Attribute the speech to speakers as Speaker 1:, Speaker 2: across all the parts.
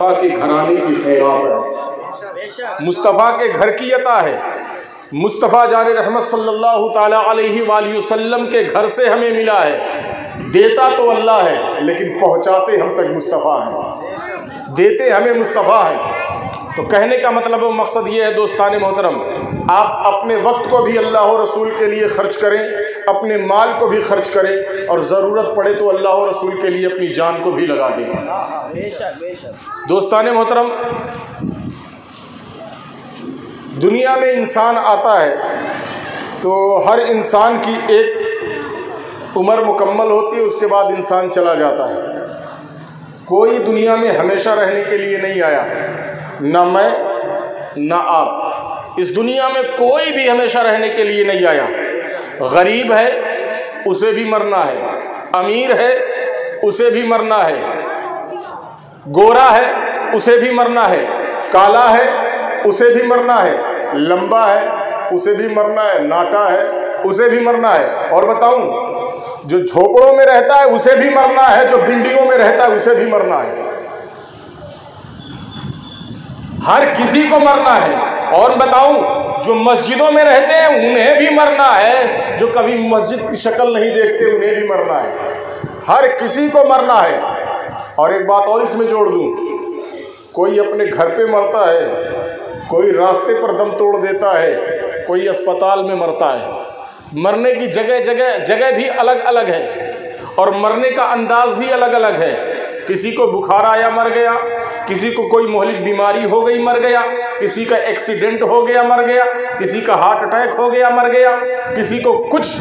Speaker 1: के घराने की खैरात है, मुस्तफ़ा के घर की अता है। मुस्तफ़ा जाने रहमत सल्लल्लाहु ताला अलैहि वसल्लम के घर से हमें मिला है। देता तो अल्लाह है लेकिन पहुँचाते हम तक मुस्तफ़ा हैं, देते हमें मुस्तफ़ा है। तो कहने का मतलब और मकसद ये है दोस्तान मोहतरम, आप अपने वक्त को भी अल्लाह और रसूल के लिए ख़र्च करें, अपने माल को भी खर्च करें और ज़रूरत पड़े तो अल्लाह और रसूल के लिए अपनी जान को भी लगा दें। दोस्तान मोहतरम, दुनिया में इंसान आता है तो हर इंसान की एक उम्र मुकम्मल होती है, उसके बाद इंसान चला जाता है। कोई दुनिया में हमेशा रहने के लिए नहीं आया, ना मैं ना आप। इस दुनिया में कोई भी हमेशा रहने के लिए नहीं आया। गरीब है उसे भी मरना है, अमीर है उसे भी मरना है, गोरा है उसे भी मरना है, काला है उसे भी मरना है, लंबा है उसे भी मरना है, नाटा है उसे भी मरना है। और बताऊं, जो झोपड़ों में रहता है उसे भी मरना है, जो बिल्डिंगों में रहता है उसे भी मरना है। हर किसी को मरना है। और बताऊं, जो मस्जिदों में रहते हैं उन्हें भी मरना है, जो कभी मस्जिद की शक्ल नहीं देखते उन्हें भी मरना है। हर किसी को मरना है। और एक बात और इसमें जोड़ दूं, कोई अपने घर पे मरता है, कोई रास्ते पर दम तोड़ देता है, कोई अस्पताल में मरता है। मरने की जगह भी अलग अलग है और मरने का अंदाज भी अलग अलग है। किसी को बुखार आया मर गया, किसी को कोई मोहलिक बीमारी हो गई मर गया, किसी का एक्सीडेंट हो गया मर गया, किसी का हार्ट अटैक हो गया मर गया, किसी को कुछ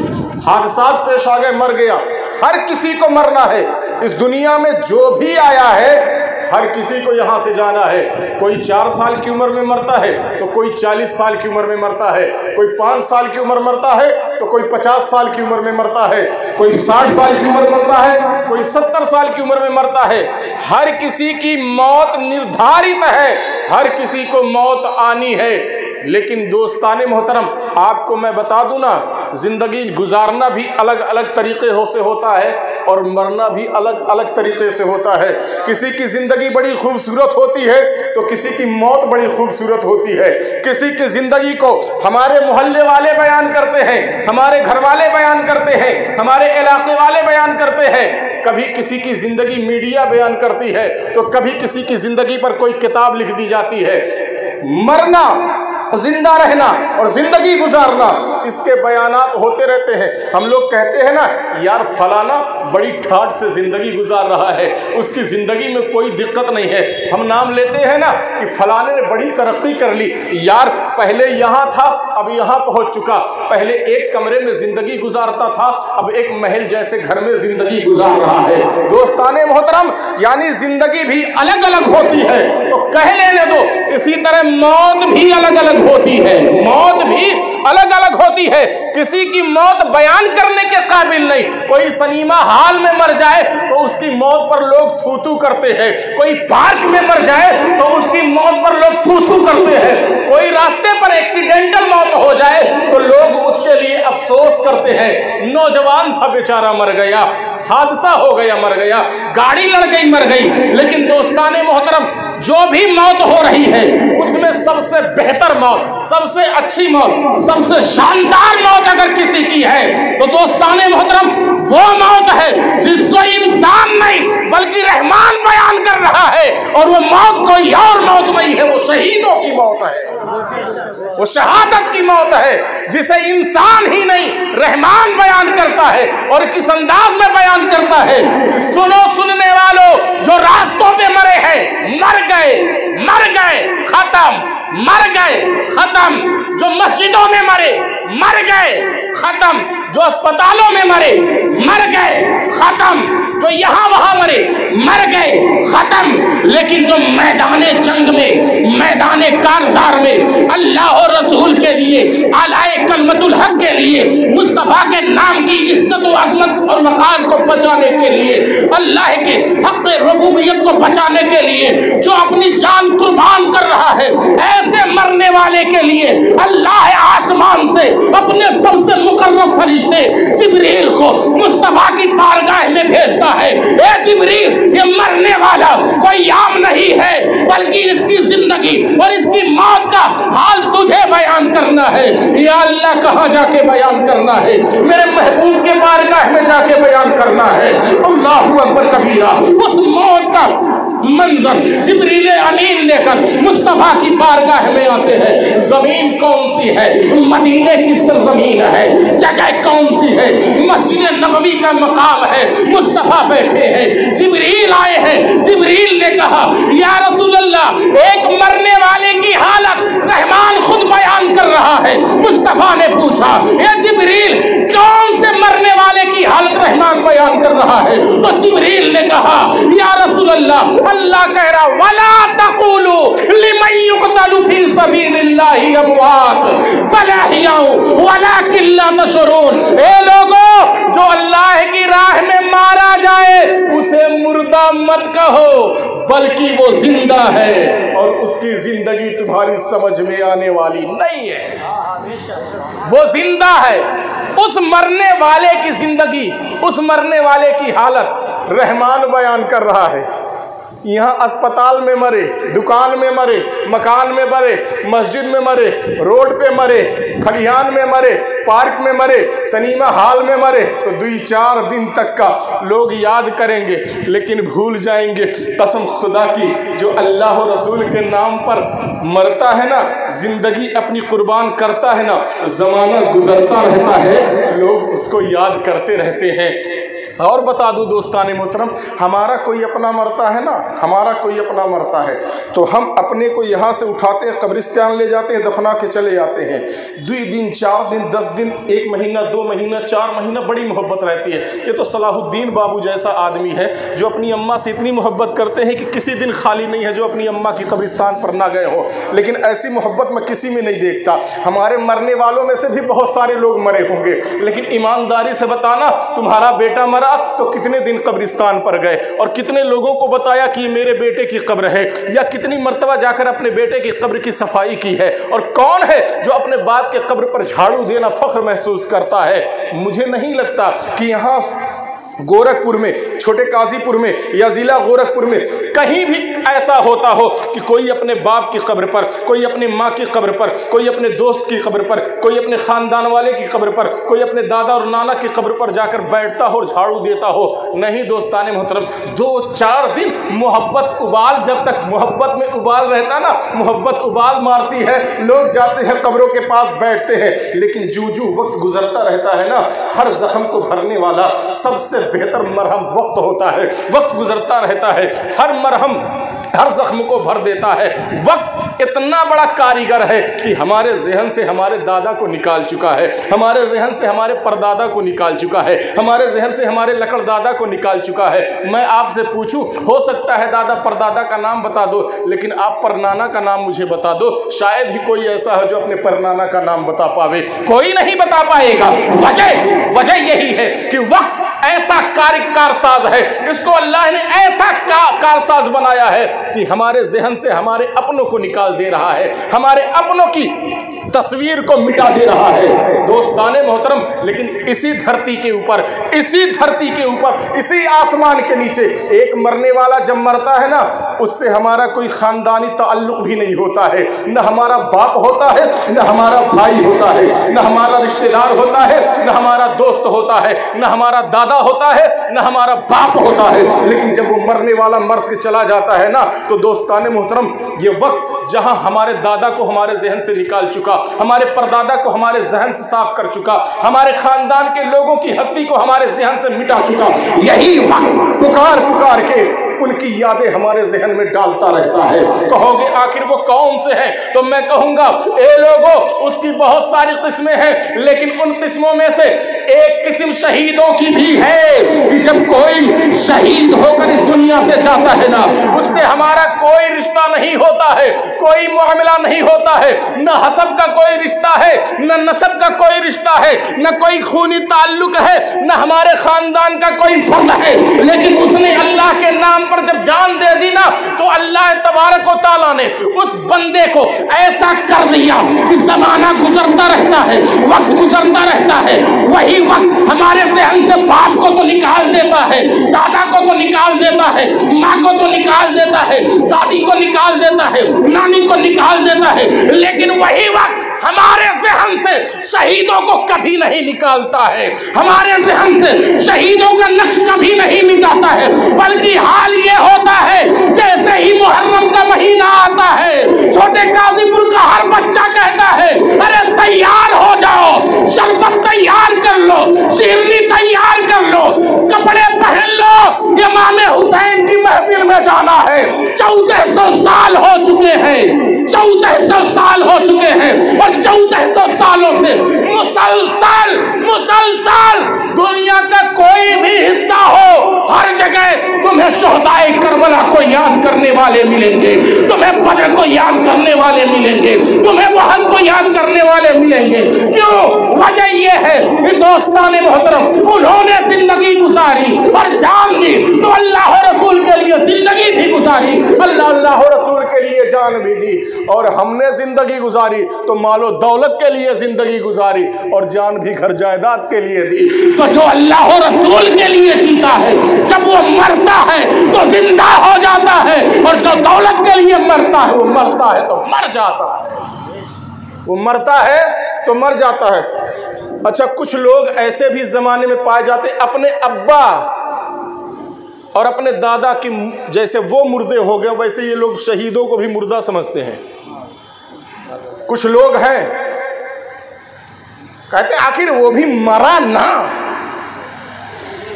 Speaker 1: हादसात पेश आ गए मर गया। हर किसी को मरना है। इस दुनिया में जो भी आया है हर किसी को यहाँ से जाना है। कोई 4 साल की उम्र में मरता है तो कोई 40 साल की उम्र में मरता है, कोई 5 साल की उम्र मरता है तो कोई 50 साल की उम्र में मरता है, कोई 60 साल की उम्र मरता है, कोई 70 साल की उम्र में मरता है। हर किसी की मौत निर्धारित है, हर किसी को मौत आनी है। लेकिन दोस्ताने मोहतरम, आपको मैं बता दूं ना, ज़िंदगी गुजारना भी अलग अलग तरीक़े से होता है और मरना भी अलग अलग तरीक़े से होता है। किसी की ज़िंदगी बड़ी खूबसूरत होती है तो किसी की मौत बड़ी खूबसूरत होती है। किसी की ज़िंदगी को हमारे मोहल्ले वाले बयान करते हैं, हमारे घर वाले बयान करते हैं, हमारे इलाके वाले बयान करते हैं। कभी किसी की ज़िंदगी मीडिया बयान करती है तो कभी किसी की ज़िंदगी पर कोई किताब लिख दी जाती है। मरना, जिंदा रहना और जिंदगी गुजारना, इसके बयानात होते रहते हैं। हम लोग कहते हैं ना, यार फलाना बड़ी ठाठ से जिंदगी गुजार रहा है, उसकी जिंदगी में कोई दिक्कत नहीं है। हम नाम लेते हैं ना कि फलाने ने बड़ी तरक्की कर ली, यार पहले यहाँ था अब यहाँ पहुँच चुका, पहले एक कमरे में जिंदगी गुजारता था अब एक महल जैसे घर में जिंदगी गुजार रहा है। दोस्ताने मोहतरम, यानी जिंदगी भी अलग अलग होती है तो कह लेने दो, इसी तरह मौत भी अलग अलग होती है, मौत भी अलग अलग होती है। किसी की मौत बयान करने के काबिल नहीं। कोई सिनेमा हॉल में मर जाए तो उसकी मौत पर लोग थू थू करते हैं, कोई पार्क में मर जाए तो उसकी मौत पर लोग थू थू करते हैं, कोई रास्ते पर एक्सीडेंटल मौत हो जाए तो लोग उसके लिए अफसोस करते हैं। नौजवान था बेचारा मर गया, हादसा हो गया मर गया, गाड़ी लड़ गई मर गई। लेकिन दोस्ताने मोहतरम, जो भी मौत हो रही है उसमें सबसे बेहतर मौत, सबसे अच्छी मौत, सबसे शानदार मौत अगर किसी की है तो दोस्ताने मोहतरम वो मौत है जिसको इंसान नहीं बल्कि रहमान बयान कर रहा है। और वो मौत कोई और मौत नहीं है, वो शहीदों की मौत है, वो शहादत की मौत है जिसे इंसान ही नहीं रहमान बयान करता है। और किस अंदाज में बयान करता है कि सुनो सुनने वालों, जो रास्तों पे मरे हैं मर गए खत्म, मर गए खत्म। जो मस्जिदों में मरे मर गए खत्म, जो अस्पतालों में मरे मर गए खत्म, जो यहाँ वहां मरे मर गए खत्म। लेकिन जो मैदाने जंग में, मैदाने कारज़ार में अल्लाह और रसूल के लिए, आलाए कलमतुल हक के लिए, मुस्तफ़ा के नाम की इज्जत व अज़मत और वक़ार को बचाने के लिए, अल्लाह के हक़ रुबूबियत को बचाने के लिए जो अपनी जान कुर्बान कर रहा है, ऐसे मरने वाले के लिए अल्लाह आसमान से अपने सबसे मुकर्रम फरिश्ते जिब्रील को मुस्तफ़ा की बारगाह में भेजता है। ए जिब्रील, ये मरने वाला कोई आम नहीं है, अल्लाह कहाँ जाके बयान करना है, मेरे महबूब के बारगाह में जाके बयान करना है। अल्लाहु अकबर कबीरा। उस मौत का मंजर जिब्रील अमीन लेकर मुस्तफा की बारगाह में आते हैं। जमीन कौन सी है? मदीने की सरजमीन है। जगह कौन सी है? मस्जिद नबवी का मकाम है। मुस्तफा बैठे हैं, जिब्रील आए हैं। जिब्रील ने कहा या रसूल अल्लाह, एक मरने वाले की हालत रहमान खुद बयान कर रहा है। मुस्तफा ने पूछा ये जिब्रील, कौन से मरने वाले की हालत रहमान बयान कर रहा है? तो जिब्रील ने कहा या रसूल अल्लाह, अल्लाह कह रहा वला तक़ूलू लिमन युक़तलु फी सबीलिल्लाहि अमवात बल अहयाउ वलाकिन ला तशऊरून। ए लोगों, जो अल्लाह की राह में मारा जाए उसे मुर्दा मत कहो, बल्कि वो जिंदा है और उसकी जिंदगी तुम्हारी समझ में आने वाली नहीं है। वो जिंदा है। उस मरने वाले की जिंदगी, उस मरने वाले की हालत रहमान बयान कर रहा है। यहाँ अस्पताल में मरे, दुकान में मरे, मकान में मरे, मस्जिद में मरे, रोड पे मरे, खलिहान में मरे, पार्क में मरे, सिनेमा हॉल में मरे, तो 2-4 दिन तक का लोग याद करेंगे लेकिन भूल जाएंगे। कसम खुदा की, जो अल्लाह और रसूल के नाम पर मरता है ना, जिंदगी अपनी कुर्बान करता है ना, ज़माना गुजरता रहता है, लोग उसको याद करते रहते हैं। और बता दूं दोस्ताने मोहतरम, हमारा कोई अपना मरता है ना, हमारा कोई अपना मरता है तो हम अपने को यहाँ से उठाते हैं, कब्रिस्तान ले जाते हैं, दफना के चले जाते हैं। 2 दिन 4 दिन 10 दिन 1 महीना 2 महीना 4 महीना बड़ी मोहब्बत रहती है। ये तो सलाहुद्दीन बाबू जैसा आदमी है जो अपनी अम्मा से इतनी मोहब्बत करते हैं कि किसी दिन खाली नहीं है जो अपनी अम्मा की कब्रिस्तान पर ना गए हो। लेकिन ऐसी मोहब्बत मैं किसी में नहीं देखता। हमारे मरने वालों में से भी बहुत सारे लोग मरे होंगे, लेकिन ईमानदारी से बताना, तुम्हारा बेटा मरा तो कितने दिन कब्रिस्तान पर गए और कितने लोगों को बताया कि ये मेरे बेटे की कब्र है, या कितनी मर्तबा जाकर अपने बेटे की कब्र की सफाई की है। और कौन है जो अपने बाप के कब्र पर झाड़ू देना फख्र महसूस करता है? मुझे नहीं लगता कि यहाँ गोरखपुर में, छोटे काजीपुर में या ज़िला गोरखपुर में कहीं भी ऐसा होता हो कि कोई अपने बाप की कब्र पर, कोई अपनी माँ की कब्र पर, कोई अपने दोस्त की कब्र पर, कोई अपने ख़ानदान वाले की कब्र पर, कोई अपने दादा और नाना की कब्र पर जाकर बैठता हो और झाड़ू देता हो। नहीं दोस्ताने मोहतरम, 2-4 दिन मोहब्बत उबाल, जब तक मोहब्बत में उबाल रहता ना, मोहब्बत उबाल मारती है, लोग जाते हैं कब्रों के पास बैठते हैं। लेकिन जूं वक्त गुजरता रहता है ना, हर जख्म को भरने वाला सबसे बेहतर मरहम वक्त होता है। वक्त गुजरता रहता है, हर मरहम हर जख्म को भर देता है। वक्त इतना बड़ा कारीगर है कि हमारे जहन से हमारे दादा को निकाल चुका है, हमारे जहन से हमारे परदादा को निकाल चुका है, हमारे जहन से हमारे लकड़ दादा को निकाल चुका है। मैं आपसे पूछूं, हो सकता है दादा परदादा का नाम बता दो, लेकिन आप परनाना का नाम मुझे बता दो। शायद ही कोई ऐसा है जो अपने परनाना का नाम बता पावे, कोई नहीं बता पाएगा। वजह यही है कि वक्त ऐसा कारसाज है, इसको अल्लाह ने ऐसा कारसाज बनाया है कि हमारे जहन से हमारे अपनों को निकाल दे रहा है, हमारे अपनों की तस्वीर को मिटा दे रहा है दोस्ताने मोहतरम। लेकिन इसी धरती के ऊपर, इसी आसमान के नीचे एक मरने वाला जब मरता है ना, उससे हमारा कोई खानदानी ताल्लुक भी नहीं होता है, न हमारा बाप होता है, न हमारा भाई होता है, न हमारा रिश्तेदार होता है, न हमारा दोस्त होता है, न हमारा दादा होता है, न हमारा बाप होता है। लेकिन जब वो मरने वाला मर के चला जाता है ना, तो दोस्ताने मोहतरम, ये वक्त जहां हमारे दादा को हमारे जहन से निकाल चुका, हमारे परदादा को हमारे जहन से साफ कर चुका, हमारे खानदान के लोगों की हस्ती को हमारे जहन से मिटा चुका, यही वक्त पुकार पुकार के उनकी यादें हमारे जहन में डालता रहता है। कहोगे आखिर वो कौन से हैं? तो मैं कहूंगा, ए लोगों, उसकी बहुत सारी किस्में हैं, लेकिन उन किस्मों में से एक किस्म शहीदों की भी है कि जब कोई शहीद होकर इस दुनिया से जाता है ना, उससे हमारा कोई रिश्ता नहीं होता है, कोई मामला नहीं होता है, न हसब का कोई रिश्ता है, न नसब का कोई रिश्ता है, न कोई खूनी ताल्लुक है, न हमारे खानदान का कोई फर्द है। लेकिन उसने अल्लाह के नाम पर जब जान दे दी ना, तो अल्लाह तबारक व तआला ने उस बंदे को ऐसा कर दिया कि जमाना गुजरता रहता है, वक्त गुजरता रहता है। वही वक्त हमारे जहन से बाप को तो निकाल देता है, दादा को तो निकाल देता है, माँ को तो निकाल देता है, दादी को निकाल देता है, नानी को निकाल देता है, लेकिन वही वक्त हमारे ज़हन से शहीदों को कभी नहीं निकालता है, हमारे ज़हन से शहीदों का नक्श कभी नहीं मिटाता है, बल्कि हाल ये होता है जैसे ही मुहर्रम का महीना आता है, छोटे गाजीपुर का हर बच्चा कहता है अरे तैयार हो जाओ, शरबत तैयार कर लो, शीरनी तैयार कर लो, कपड़े पहन लो, इमाम हुसैन की महफिल में जाना है। 1400 साल हो चुके हैं, 1400 साल हो चुके हैं और 1400 सालों से मुसलसल दुनिया का कोई भी हिस्सा हो, हर जगह तुम्हें शोहदाए करबला को याद करने वाले मिलेंगे, तुम्हें बदर को याद करने वाले मिलेंगे, तुम्हें वहन को याद करने वाले मिलेंगे। क्यों? वजह यह है कि दोस्ताने मोहतरम, उन्होंने जिंदगी गुजारी और जान दी तो अल्लाह रसूल के लिए जिंदगी भी गुजारी, अल्लाह रसूल के लिए जान भी दी, और हमने जिंदगी गुजारी तो मालो दौलत के लिए जिंदगी गुजारी और जान भी घर जायदाद के लिए दी। तो जो अल्लाह रसूल के लिए जीता है, जब वो मरता है तो जिंदा हो जाता है, और जो दौलत के लिए मरता है वो मरता है तो मर जाता है, वो मरता है तो मर जाता है। अच्छा, कुछ लोग ऐसे भी जमाने में पाए जाते अपने अब्बा और अपने दादा की जैसे वो मुर्दे हो गए वैसे ये लोग शहीदों को भी मुर्दा समझते हैं। कुछ लोग हैं कहते आखिर वो भी मरा ना,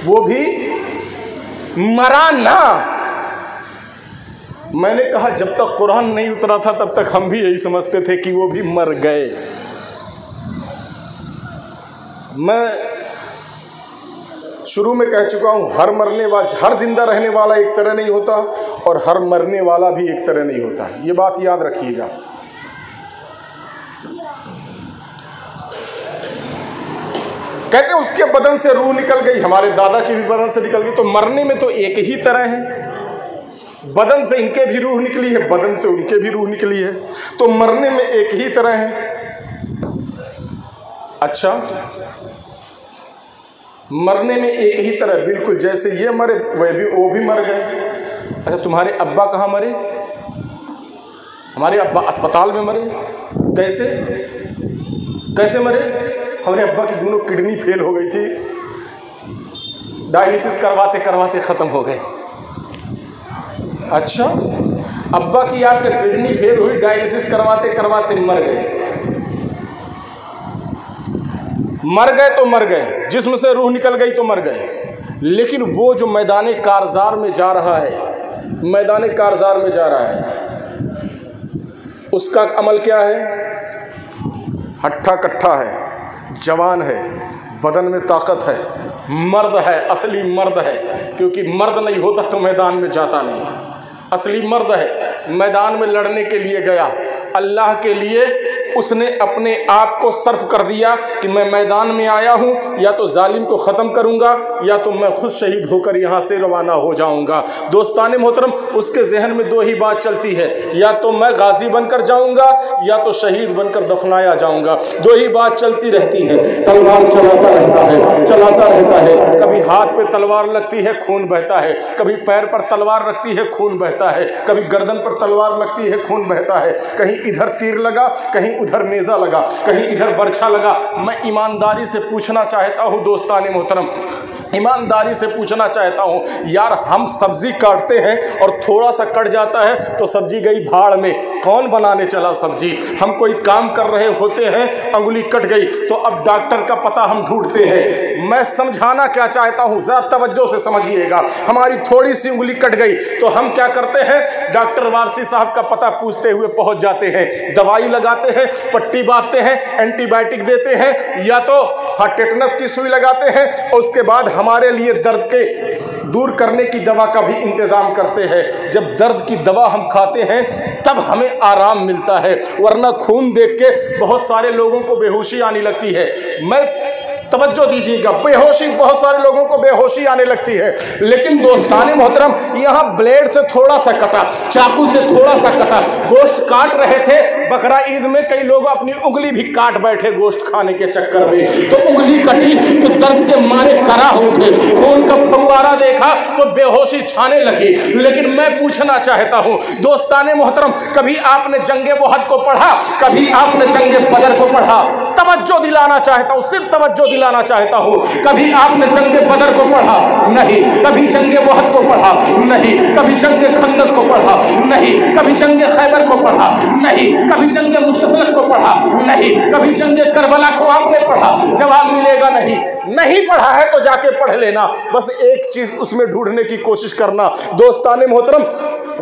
Speaker 1: वो भी मरा ना। मैंने कहा जब तक कुरान नहीं उतरा था तब तक हम भी यही समझते थे कि वो भी मर गए। मैं शुरू में कह चुका हूं, हर जिंदा रहने वाला एक तरह नहीं होता और हर मरने वाला भी एक तरह नहीं होता, ये बात याद रखिएगा। कहते उसके बदन से रूह निकल गई, हमारे दादा की भी बदन से निकल गई, तो मरने में तो एक ही तरह है। बदन से इनके भी रूह निकली है, बदन से उनके भी रूह निकली है, तो मरने में एक ही तरह है। अच्छा, मरने में एक ही तरह, बिल्कुल जैसे ये मरे वो भी मर गए। अच्छा, तुम्हारे अब्बा कहाँ मरे? हमारे अब्बा अस्पताल में मरे। कैसे कैसे मरे? हमारे अब्बा की दोनों किडनी फेल हो गई थी, डायलिसिस करवाते करवाते ख़त्म हो गए। अच्छा, अब्बा की आपके किडनी फेल हुई, डायलिसिस करवाते करवाते मर गए। मर गए तो मर गए, जिस्म से रूह निकल गई तो मर गए। लेकिन वो जो मैदान कारज़ार में जा रहा है, मैदान कारज़ार में जा रहा है, उसका अमल क्या है? हट्ठा कट्ठा है, जवान है, बदन में ताकत है, मर्द है, असली मर्द है। क्योंकि मर्द नहीं होता तो मैदान में जाता नहीं। असली मर्द है, मैदान में लड़ने के लिए गया, अल्लाह के लिए उसने अपने आप को सर्फ कर दिया कि मैं मैदान में आया हूँ, या तो जालिम को ख़त्म करूँगा या तो मैं खुद शहीद होकर यहाँ से रवाना हो जाऊँगा। दोस्ताने मोहतरम, उसके जहन में दो ही बात चलती है, या तो मैं गाजी बनकर जाऊँगा या तो शहीद बनकर दफनाया जाऊँगा। दो ही बात चलती रहती है। तलवार चलाता रहता है, चलाता रहता है, कभी हाथ पे तलवार लगती है, खून बहता है, कभी पैर पर तलवार लगती है, खून बहता है, कभी गर्दन पर तलवार लगती है, खून बहता है, कहीं इधर तीर लगा, कहीं उधर नेज़ा लगा, कहीं इधर बर्छा लगा। मैं ईमानदारी से पूछना चाहता हूँ दोस्ताने मोहतरम, ईमानदारी से पूछना चाहता हूँ, यार हम सब्जी काटते हैं और थोड़ा सा कट जाता है तो सब्जी गई भाड़ में, कौन बनाने चला सब्जी? हम कोई काम कर रहे होते हैं, अंगुली कट गई तो अब डॉक्टर का पता हम ढूंढते हैं। मैं समझाना क्या चाहता हूँ, ज़रा तवज्जो से समझिएगा। हमारी थोड़ी सी उंगली कट गई तो हम क्या करते हैं? डॉक्टर वारसी साहब का पता पूछते हुए पहुँच जाते हैं, दवाई लगाते हैं, पट्टी बांधते हैं, एंटीबायोटिक देते हैं, या तो टेटनस की सुई लगाते हैं, और उसके बाद हमारे लिए दर्द के दूर करने की दवा का भी इंतज़ाम करते हैं। जब दर्द की दवा हम खाते हैं तब हमें आराम मिलता है, वरना खून देख के बहुत सारे लोगों को बेहोशी आने लगती है। मैं तवज्जो दीजिएगा। बेहोशी, बहुत सारे लोगों को बेहोशी आने लगती है, लेकिन दोस्ताने मोहतरम यहाँ ब्लेड से थोड़ा सा कटा, चाकू से थोड़ा सा कटा, गोश्त काट रहे थे। बकरा ईद में कई लोग अपनी उंगली भी काट बैठे गोश्त खाने के चक्कर में, तो उंगली कटी तो दर्द के मारे करा उठे, खून का फव्वारा देखा तो बेहोशी छाने लगी। लेकिन मैं पूछना चाहता हूँ दोस्ताने मोहतरम, कभी आपने जंगे वहद को पढ़ा, कभी आपने जंगे बदर को पढ़ा? तवज्जो दिलाना चाहता हूँ, सिर्फ तवज्जो दिलाना चाहता हूँ। कभी आपने जंगे बदर को पढ़ा? नहीं। कभी जंगे वहद को पढ़ा? नहीं। कभी जंगे खंदक को पढ़ा? नहीं। कभी जंगे खैबर को पढ़ा? नहीं। कभी जंगे मुस्तसलक को पढ़ा? नहीं। कभी जंगे करबला को आपने पढ़ा? जवाब मिलेगा नहीं। नहीं पढ़ा है तो जाके पढ़ लेना, बस एक चीज उसमें ढूंढने की कोशिश करना। दोस्ताने मोहतरम,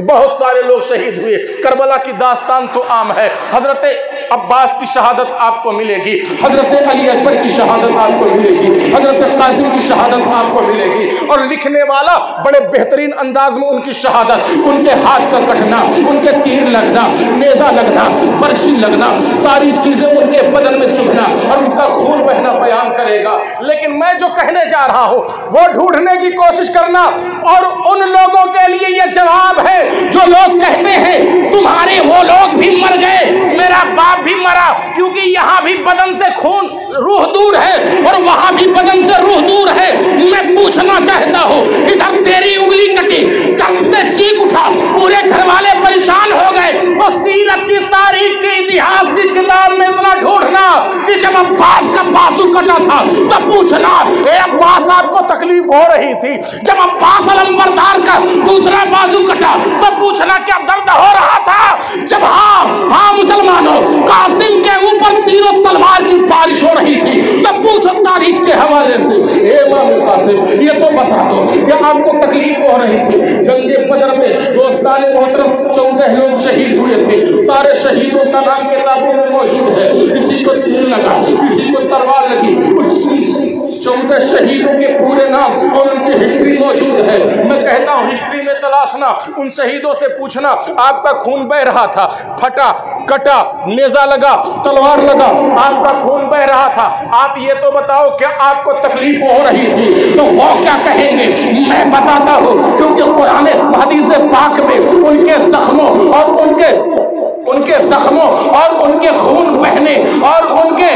Speaker 1: बहुत सारे लोग शहीद हुए। करबला की दास्तान तो आम है, हजरत अब्बास की शहादत आपको मिलेगी, हजरत अली अकबर की शहादत आपको मिलेगी, हजरत कासिम की शहादत आपको मिलेगी, और लिखने वाला बड़े बेहतरीन अंदाज में उनकी शहादत, उनके हाथ का कटना, उनके तीर लगना, नेजा लगना, बर्छी लगना, सारी चीजें उनके बदन में चुभना और उनका खून बहना बयान करेगा। लेकिन मैं जो कहने जा रहा हूं वो ढूंढने की कोशिश करना। और उन लोगों के लिए यह जवाब है जो लोग कहते हैं तुम्हारे वो लोग भी मर गए, मेरा बाप भी मरा, क्योंकि यहाँ भी बदन से खून रूह दूर है और वहां भी बदन से रूह दूर है। मैं पूछना चाहता हूँ, इधर तेरी उंगली कटी, दर्द से चीख उठा, पूरे घर वाले परेशान हो गए, और सीरत की तारीख के इतिहास की किताब में इतना ढूंढना कि जब अब्बास का बाजू कटा था तो पूछना अब्बास आपको तकलीफ हो रही थी, जब अब्बास अलंबरदार का दूसरा बाजू कटा तो पूछना क्या दर्द हो रहा था? जब हाँ मुसलमानों, कासिम के ऊपर तीरों तलवार की बारिश हो रही थी तो पूछो तारीख के हवाले से, इमाम कासिम ये तो बता दो कि आपको तकलीफ हो रही थी। जंगे बदर में दोस्ताने मोहतरम 14 लोग शहीद हुए थे, सारे शहीदों का नाम किताबों में मौजूद है, किसी को तीर लगा, किसी को तलवार लगी, उस 14 शहीदों के पूरे नाम और उनकी हिस्ट्री मौजूद है। मैं कहता हूँ हिस्ट्री में तलाशना, उन शहीदों से पूछना आपका खून बह रहा था, फटा, कटा, नेजा लगा, तलवार लगा, आपका खून बह रहा था, आप ये तो बताओ क्या आपको तकलीफ हो रही थी? तो वो क्या कहेंगे मैं बताता हूँ, क्योंकि कुरान हदीस पाक में उनके जख्मों और उनके खून बहने और उनके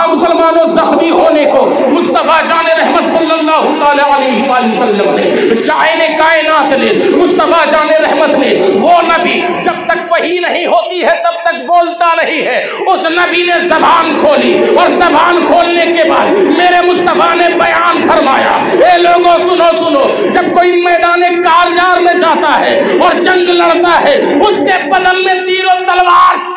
Speaker 1: मुसलमानों जख्मी होने को मुस्तफा जाने रहमत सल्लल्लाहु अलैहि वसल्लम ने, जाने कायनात ने, मुस्तफा जाने रहमत ने, वो नबी जब तक वही नहीं होती है तब तक बोलता नहीं है, उस नबी ने जबान खोली और जबान खोलने के बाद मेरे मुस्तफा ने बयान फरमाया, ए लोगों सुनो सुनो, जब कोई मैदान कारजार में जाता है और जंग लड़ता है, उसके बदन में तीरों तलवार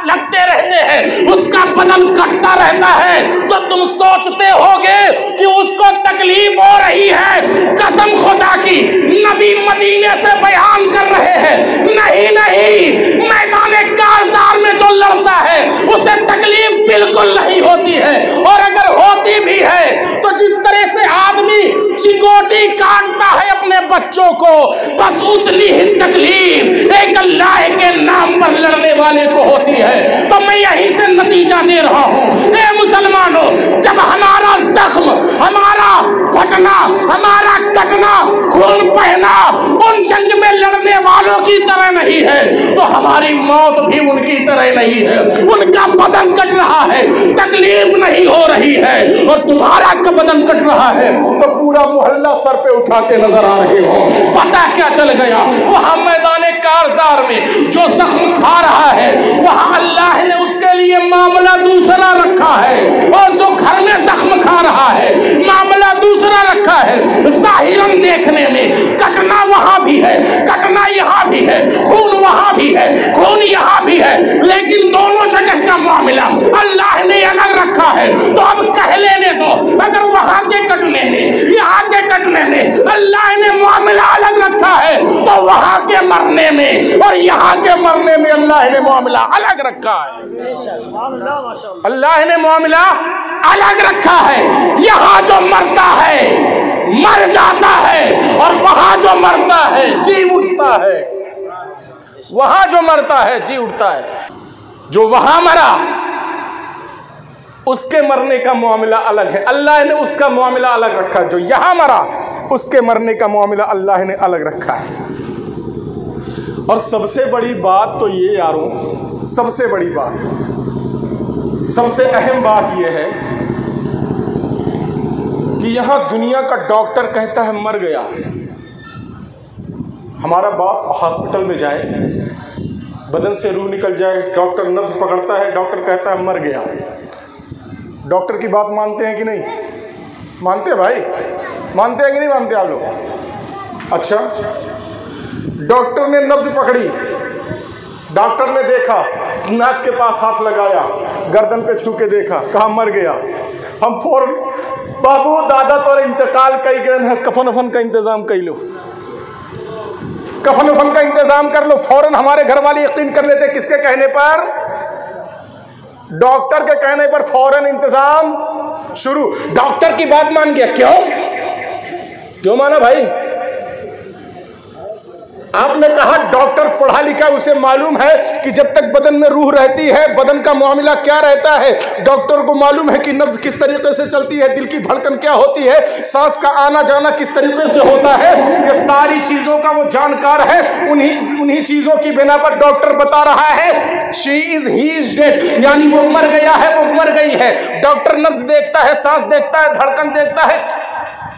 Speaker 1: लगते रहते हैं, उसका बदन कटता रहता है, तो तुम सोचते होगे कि उसको तकलीफ हो रही है। कसम खुदा की, नबी मदीने से बयान कर रहे हैं, नहीं नहीं, मैदान कारजार में जो लड़ता है उसे तकलीफ बिल्कुल नहीं होती है, और अगर होती भी है तो जिस तरह से आदमी चिंगोटी काटता है अपने बच्चों को, बस उतनी ही तकलीफ एक अल्लाह के नाम पर लड़ने वाले को होती है। तो मैं यहीं से नतीजा दे रहा हूँ, ए मुसलमानों, जब हमारा जख्म, हमारा फटना, हमारा कटना, खून बहना उन जंग में लड़ने वालों की तरह नहीं है, तो हमारी मौत भी उनकी तरह नहीं है। उनका बदन कट रहा है, तकलीफ नहीं हो रही है, और तुम्हारा का बदन कट रहा है तो पूरा मोहल्ला सर पे उठा के नजर आ रहे हो। पता क्या चल गया? वहां मैदान कारजार में जो जख्म खा रहा है, वहां अल्लाह ने उसके लिए मामला दूसरा रखा है, और जो घर में जख्म खा रहा है मामला दूसरा रखा है। जाहिरन देखने में कटना वहां भी है, कटना यहाँ भी है, खून वहां भी है, खून यहाँ भी है, लेकिन दोनों जगह का मामला अल्लाह ने अलग रखा है। तो अब कह लेने दो, अगर वहां के कटने में, यहाँ के कटने में अल्लाह ने मामला अलग रखा है, तो वहां के मरने में और यहाँ के मरने में अल्लाह ने मामला अलग रखा है। अल्लाह ने मामला अलग रखा है। यहाँ जो मरता है मर जाता है, और वहां जो मरता है जी उठता है। वहां जो मरता है जी उठता है। जो वहां मरा उसके मरने का मामला अलग है, अल्लाह ने उसका मामला अलग रखा है। जो यहाँ मरा उसके मरने का मामला अल्लाह ने अलग रखा है। और सबसे बड़ी बात तो ये यारों, सबसे बड़ी बात, सबसे अहम बात ये है कि यहाँ दुनिया का डॉक्टर कहता है मर गया। हमारा बाप हॉस्पिटल में जाए, बदन से रूह निकल जाए, डॉक्टर नब्ज पकड़ता है, डॉक्टर कहता है मर गया। डॉक्टर की बात मानते हैं कि नहीं मानते हैं भाई? मानते हैं कि नहीं मानते आप लोग? अच्छा, डॉक्टर ने नब्ज पकड़ी, डॉक्टर ने देखा, नाक के पास हाथ लगाया, गर्दन पे छू के देखा, कहा मर गया। हम फौरन बाबू दादा तो इंतकाल कई गए हैं, कफन वफन का इंतजाम कर लो, कफन वफन का इंतजाम कर लो। फौरन हमारे घर वाले यकीन कर लेते, किसके कहने पर? डॉक्टर के कहने पर फौरन इंतजाम शुरू। डॉक्टर की बात मान गया। क्यों क्यों माना भाई? आपने कहा डॉक्टर पढ़ा लिखा, उसे मालूम है कि जब तक बदन में रूह रहती है बदन का मामला क्या रहता है। डॉक्टर को मालूम है कि नब्ज किस तरीके से चलती है, दिल की धड़कन क्या होती है, सांस का आना जाना किस तरीके से होता है। ये सारी चीजों का वो जानकार है। उन्हीं चीजों की बिना पर डॉक्टर बता रहा है she is he is dead, यानी वो मर गया है, वो मर गई है। डॉक्टर नब्ज देखता है, सांस देखता है, धड़कन देखता है,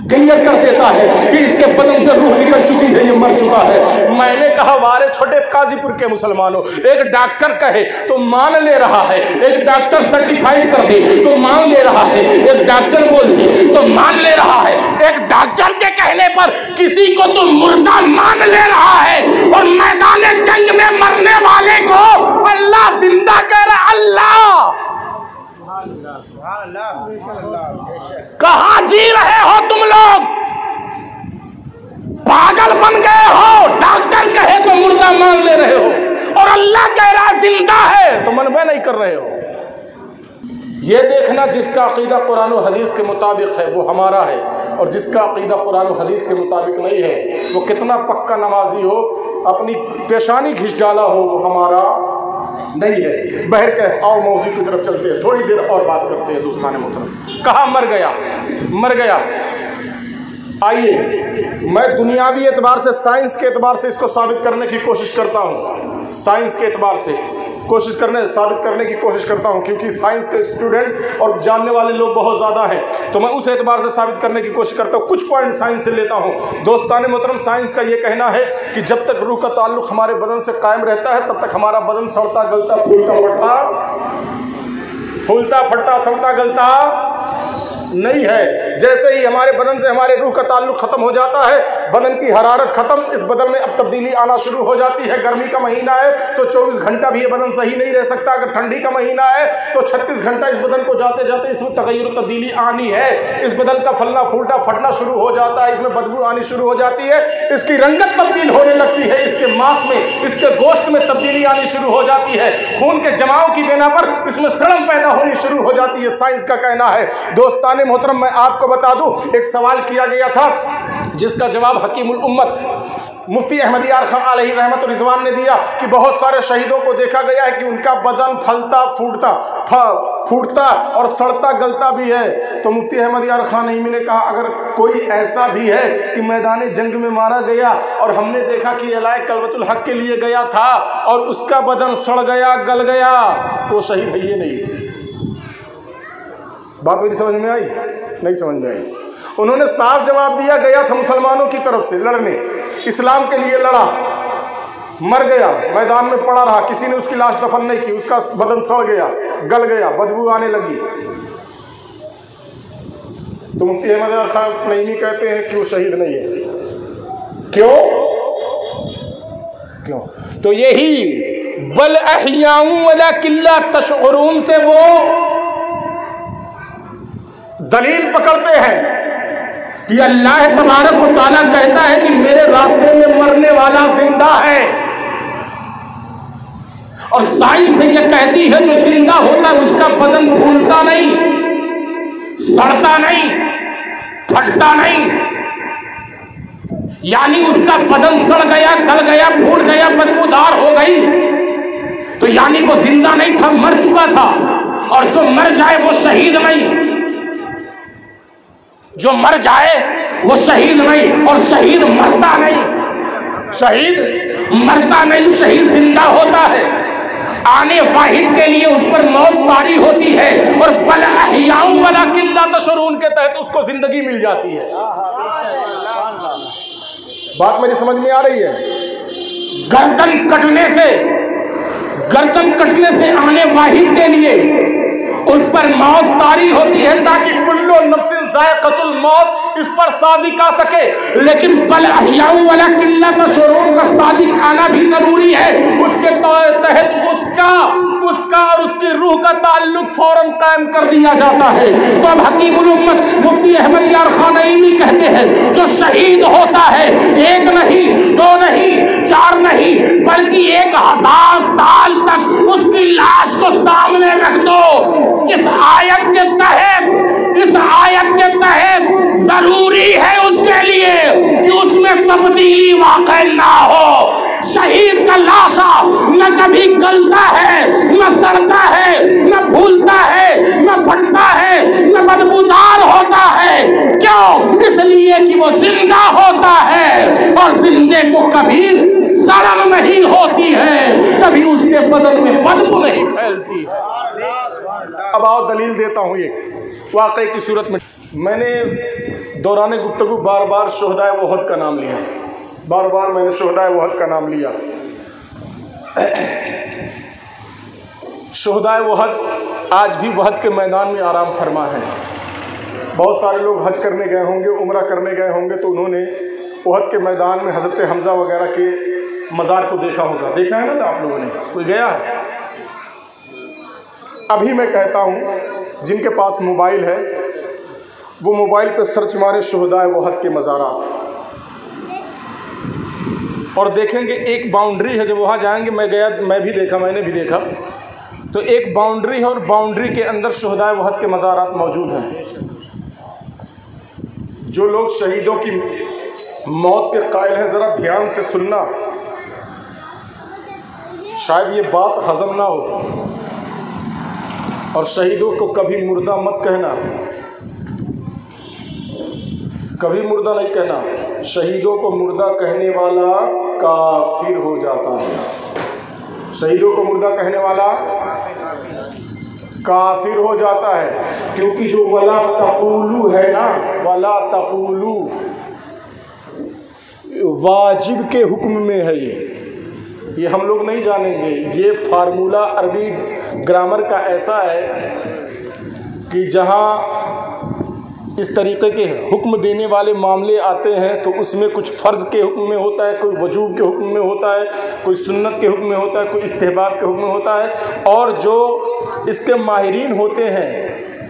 Speaker 1: क्लियर कर देता है कि इसके बदन से रूह निकल चुकी है, ये मर चुका है। मैंने कहा वारे छोटे काजीपुर के मुसलमानों, एक डॉक्टर कहे तो मान ले रहा है, एक डॉक्टर सर्टिफाइड कर दे तो मान ले रहा है, एक डॉक्टर बोल दे तो मान ले रहा है। एक डॉक्टर के कहने पर किसी को तो मुर्दा मान ले रहा है, और मैदान जंग में मरने वाले को अल्लाह जिंदा कह रहा। अल्लाह कहां जी रहे हो तुम लोग? पागल बन गए हो? डॉक्टर कहे तो मुर्दा मान ले रहे हो, और अल्लाह कह रहा जिंदा है तो मनबे नहीं कर रहे हो। ये देखना, जिसका अकीदा कुरान और हदीस के मुताबिक है वो हमारा है, और जिसका अकीदा कुरान और हदीस के मुताबिक नहीं है वो कितना पक्का नमाजी हो, अपनी पेशानी घिस डाला हो, वो हमारा नहीं है। बहर के आओ मौजू की तरफ चलते हैं, थोड़ी देर और बात करते हैं दोस्तान मोहतरम। कहा मर गया, मर गया। आइए मैं दुनियावी एतबार से, साइंस के एतबार से इसको साबित करने की कोशिश करता हूँ। साइंस के एतबार से साबित करने की कोशिश करता हूँ, क्योंकि साइंस के स्टूडेंट और जानने वाले लोग बहुत ज़्यादा हैं, तो मैं उस एतबार से साबित करने की कोशिश करता हूँ। कुछ पॉइंट साइंस से लेता हूँ। दोस्तान मोहतरम, साइंस का ये कहना है कि जब तक रूह का ताल्लुक़ हमारे बदन से कायम रहता है तब तक हमारा बदन सड़ता गलता सड़ता गलता नहीं है। जैसे ही हमारे बदन से हमारे रूह का ताल्लुक खत्म हो जाता है, बदन की हरारत खत्म, इस बदन में अब तब्दीली आना शुरू हो जाती है। गर्मी का महीना है तो 24 घंटा भी ये बदन सही नहीं रह सकता। अगर ठंडी का महीना है तो 36 घंटा इस बदन को जाते जाते इसमें तगय्युर तब्दीली आनी है। इस बदन का फलना फूलना फटना शुरू हो जाता है, इसमें बदबू आनी शुरू हो जाती है, इसकी रंगत तब्दील होने लगती है, इसके मांस में, इसके गोश्त में तब्दीली आनी शुरू हो जाती है, खून के जमाव की बिना पर इसमें सड़न पैदा होनी शुरू हो जाती है। साइंस का कहना है। दोस्तान मोहतरम, मैं आपको बता दूं, एक सवाल किया गया था जिसका जवाब हकीमुल उम्मत मुफ्ती अहमद यार खान अलैहि रहमत और रिजवान ने दिया कि बहुत सारे शहीदों को देखा गया है कि उनका बदन फूटता और सड़ता गलता भी है। तो मुफ्ती अहमद यार खान नईमी ने कहा, अगर कोई ऐसा भी है कि मैदान जंग में मारा गया और हमने देखा कि एलाए कलवतुल हक के लिए गया था और उसका बदन सड़ गया गल गया, तो शहीद है ये नहीं। बात मेरी समझ में आई? नहीं समझ में आई। उन्होंने साफ जवाब दिया, गया था मुसलमानों की तरफ से लड़ने, इस्लाम के लिए लड़ा, मर गया, मैदान में पड़ा रहा, किसी ने उसकी लाश दफन नहीं की, उसका बदन सड़ गया गल गया, बदबू आने लगी, तो मुफ्ती अहमद खान नईमी कहते हैं कि वो शहीद नहीं है। क्यों? तो यही बल अहयाऊं वला किल्ला तशउरून से वो दलील पकड़ते हैं कि अल्लाह तबारक व तआला कहता है कि मेरे रास्ते में मरने वाला जिंदा है, और साइंस ये कहती है जो जिंदा होता है उसका बदन फूलता नहीं, सड़ता नहीं, फटता नहीं, यानी उसका बदन सड़ गया, गल गया, फूट गया, बदबूदार हो गई, तो यानी वो जिंदा नहीं था, मर चुका था।
Speaker 2: और जो मर जाए वो शहीद नहीं, जो मर जाए वो शहीद नहीं, और शहीद मरता नहीं, शहीद मरता नहीं, शहीद जिंदा होता है। आने वाहिद के लिए उस पर मौत तारी होती है, और बल अहयाउ वलाकिन ला तशऊरून के तहत उसको जिंदगी मिल जाती है।
Speaker 1: बात मेरी समझ में आ रही है?
Speaker 2: गर्दन कटने से आने वाहिद के लिए उस पर मौत तारी होती है, ताकि कुल्लु नफ्सिन ज़ाइक़तुल मौत इस पर सादिक आ सके। लेकिन बल अहयाउ वलाकिन ला तशऊरून का सादिक आना भी जरूरी है। उसके तहत उसका और उसकी रूह का ताल्लुक फौरन कायम कर दिया जाता है। तो अब हकीमुल उम्मत मुफ्ती अहमद यार खान नईमी कहते हैं, जो शहीद होता है एक नहीं, दो नहीं, चार नहीं, बल्कि 1000 साल तक उसकी लाश को सामने रख दो। इस आयत के तहत जरूरी है उसके लिए कि उसमें तब्दीली वाक़ई ना हो। शहीद का लाशा न कभी गलता है, न सड़ता है, न फूलता है, न फटता है, न बदबूदार होता है। क्यों? इसलिए कि वो जिंदा होता है, और जिंदे को कभी सड़न नहीं होती है, कभी उसके बदन में बदबू नहीं फैलती है।
Speaker 1: अब आओ दलील देता हूँ एक वाक़े की सूरत में। मैंने दौरान गुफ्तगू बार बार शुहदाए वहद का नाम लिया, बार बार मैंने शुहदाए वहद का नाम लिया। शुहदाए वहद आज भी वहद के मैदान में आराम फरमा है। बहुत सारे लोग हज करने गए होंगे, उम्रा करने गए होंगे, तो उन्होंने वहद के मैदान में हज़रत हमज़ा वगैरह के मज़ार को देखा होगा। देखा है ना आप लोगों ने? कोई गया है? अभी मैं कहता हूँ, जिनके पास मोबाइल है वो मोबाइल पे सर्च मारे शुहदाए वहद के मज़ारात, और देखेंगे एक बाउंड्री है। जब वहाँ जाएंगे, मैं गया, मैं भी देखा, मैंने भी देखा, तो एक बाउंड्री है, और बाउंड्री के अंदर शुहदाए वहद के मज़ारात मौजूद हैं। जो लोग शहीदों की मौत के कायल हैं, ज़रा ध्यान से सुनना, शायद ये बात हज़म ना हो। और शहीदों को कभी मुर्दा मत कहना, कभी मुर्दा नहीं कहना। शहीदों को मुर्दा कहने वाला काफिर हो जाता है। शहीदों को मुर्दा कहने वाला काफिर हो जाता है, क्योंकि जो वला तक़ूलू है ना, वला तक़ूलू वाजिब के हुक्म में है। ये हम लोग नहीं जानेंगे। ये फार्मूला अरबी ग्रामर का ऐसा है कि जहाँ इस तरीके के हुक्म देने वाले मामले आते हैं, तो उसमें कुछ फ़र्ज़ के हुक्म में होता है, कोई वजूब के हुक्म में होता है, कोई सुन्नत के हुक्म में होता है, कोई इस्तेहबाब के हुक्म में होता है। और जो इसके माहिरीन होते हैं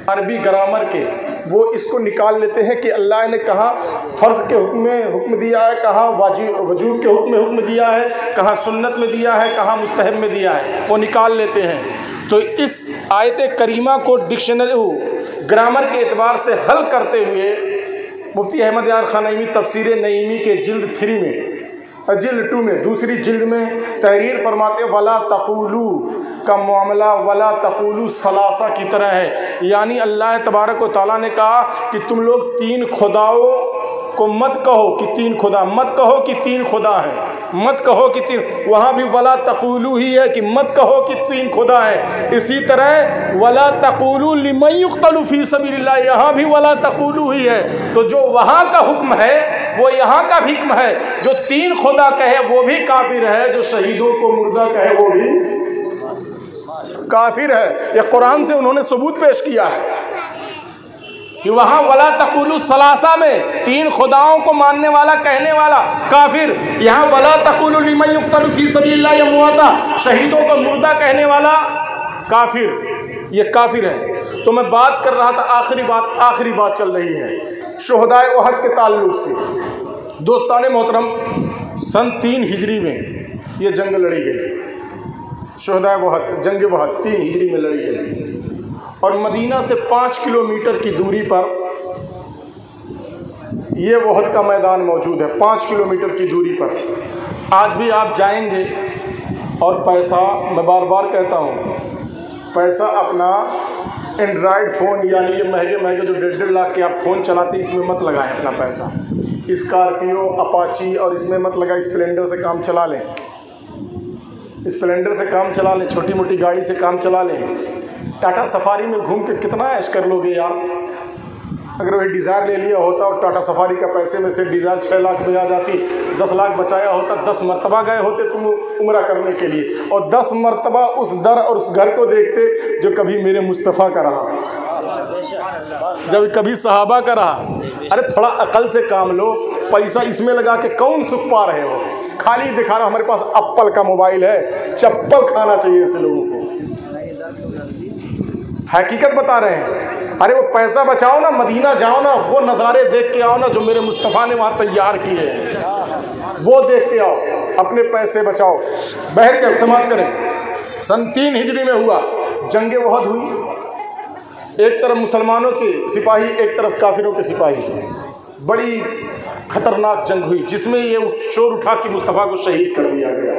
Speaker 1: अरबी ग्रामर के, वो इसको निकाल लेते हैं कि अल्लाह ने कहा फ़र्ज़ के हुक्म में हुक्म दिया है, कहाँ वजूब के हुक्म में हुक्म दिया है, कहाँ सुन्नत में दिया है, कहाँ मुस्तहब में दिया है, वो निकाल लेते हैं। तो इस आयत करीमा को डिक्शनरी ग्रामर के एतबार से हल करते हुए मुफ्ती अहमद यार खान नईमी तफसीर नईमी के जिल्द 3 में, जिल्द 2 में, दूसरी जिल्द में तहरीर फरमाते वला तक़ूलू का मामला वला तक़ूलू सलासा की तरह है। यानी अल्लाह तबारक व तआला ने कहा कि तुम लोग 3 खुदाओं को मत कहो कि 3 खुदा, मत कहो कि 3 खुदा हैं, मत कहो कि 3, वहाँ भी वला तक़ूलू ही है कि मत कहो कि 3 खुदा है। इसी तरह वला तक़ूलू लिमन युक़्तलू फ़ी सबीलिल्लाह, यहाँ भी वला तक़ूलू ही है। तो जो वहाँ का हुक्म है वो यहाँ का भी हुक्म है। जो 3 खुदा कहे वो भी काफिर है, जो शहीदों को मुर्दा कहे वो भी काफिर है। ये कुरान से उन्होंने सबूत पेश किया है कि वहाँ वला तक़ूलू सलासा में 3 खुदाओं को मानने वाला कहने वाला काफिर, यहाँ वला तक़ूलू लिमन युक़्तलू फ़ी सबीलिल्लाह अमवाता, शहीदों को मुर्दा कहने वाला काफिर, ये काफिर है। तो मैं बात कर रहा था, आखिरी बात चल रही है शुहदाए उहद के ताल्लुक से। दोस्तान मोहतरम, सन 3 हिजरी में ये जंग लड़ी गई, शुहदाए उहद, जंग उहद 3 हिजरी में लड़ी गई, और मदीना से 5 किलोमीटर की दूरी पर ये उहद का मैदान मौजूद है, 5 किलोमीटर की दूरी पर। आज भी आप जाएंगे, और पैसा, मैं बार बार कहता हूँ, पैसा अपना एंड्रॉयड फ़ोन यानी ये महंगे महंगे जो 1.5 लाख के आप फ़ोन चलाते हैं इसमें मत लगाएं अपना पैसा। स्कॉर्पियो, अपाची और इसमें मत लगाएं। स्प्लेंडर से काम चला लें, स्प्लेंडर से काम चला लें, छोटी मोटी गाड़ी से काम चला लें। टाटा सफारी में घूम के कितना ऐश कर लोगे यार। अगर वही डिज़ायर ले लिया होता और टाटा सफारी का पैसे में से डिज़ायर 6 लाख में आ जाती, 10 लाख बचाया होता, 10 मरतबा गए होते तुम उम्रा करने के लिए, और 10 मरतबा उस दर और उस घर को देखते जो कभी मेरे मुस्तफ़ा का रहा, जब कभी सहाबा का रहा। अरे थोड़ा अकल से काम लो। पैसा इसमें लगा के कौन सुख पा रहे हो? खाली दिखा रहा हमारे पास एप्पल का मोबाइल है, चप्पल खाना चाहिए ऐसे लोगों को। हकीकत बता रहे हैं। अरे वो पैसा बचाओ ना, मदीना जाओ ना, वो नज़ारे देख के आओ ना जो मेरे मुस्तफ़ा ने वहाँ तैयार किए हैं, वो देख के आओ। अपने पैसे बचाओ। बहर के समाप्त करें। सन 3 हिजरी में हुआ जंग वहद हुई। एक तरफ मुसलमानों के सिपाही, एक तरफ काफिरों के सिपाही। बड़ी खतरनाक जंग हुई जिसमें ये शोर उठा कि मुस्तफ़ा को शहीद कर दिया गया।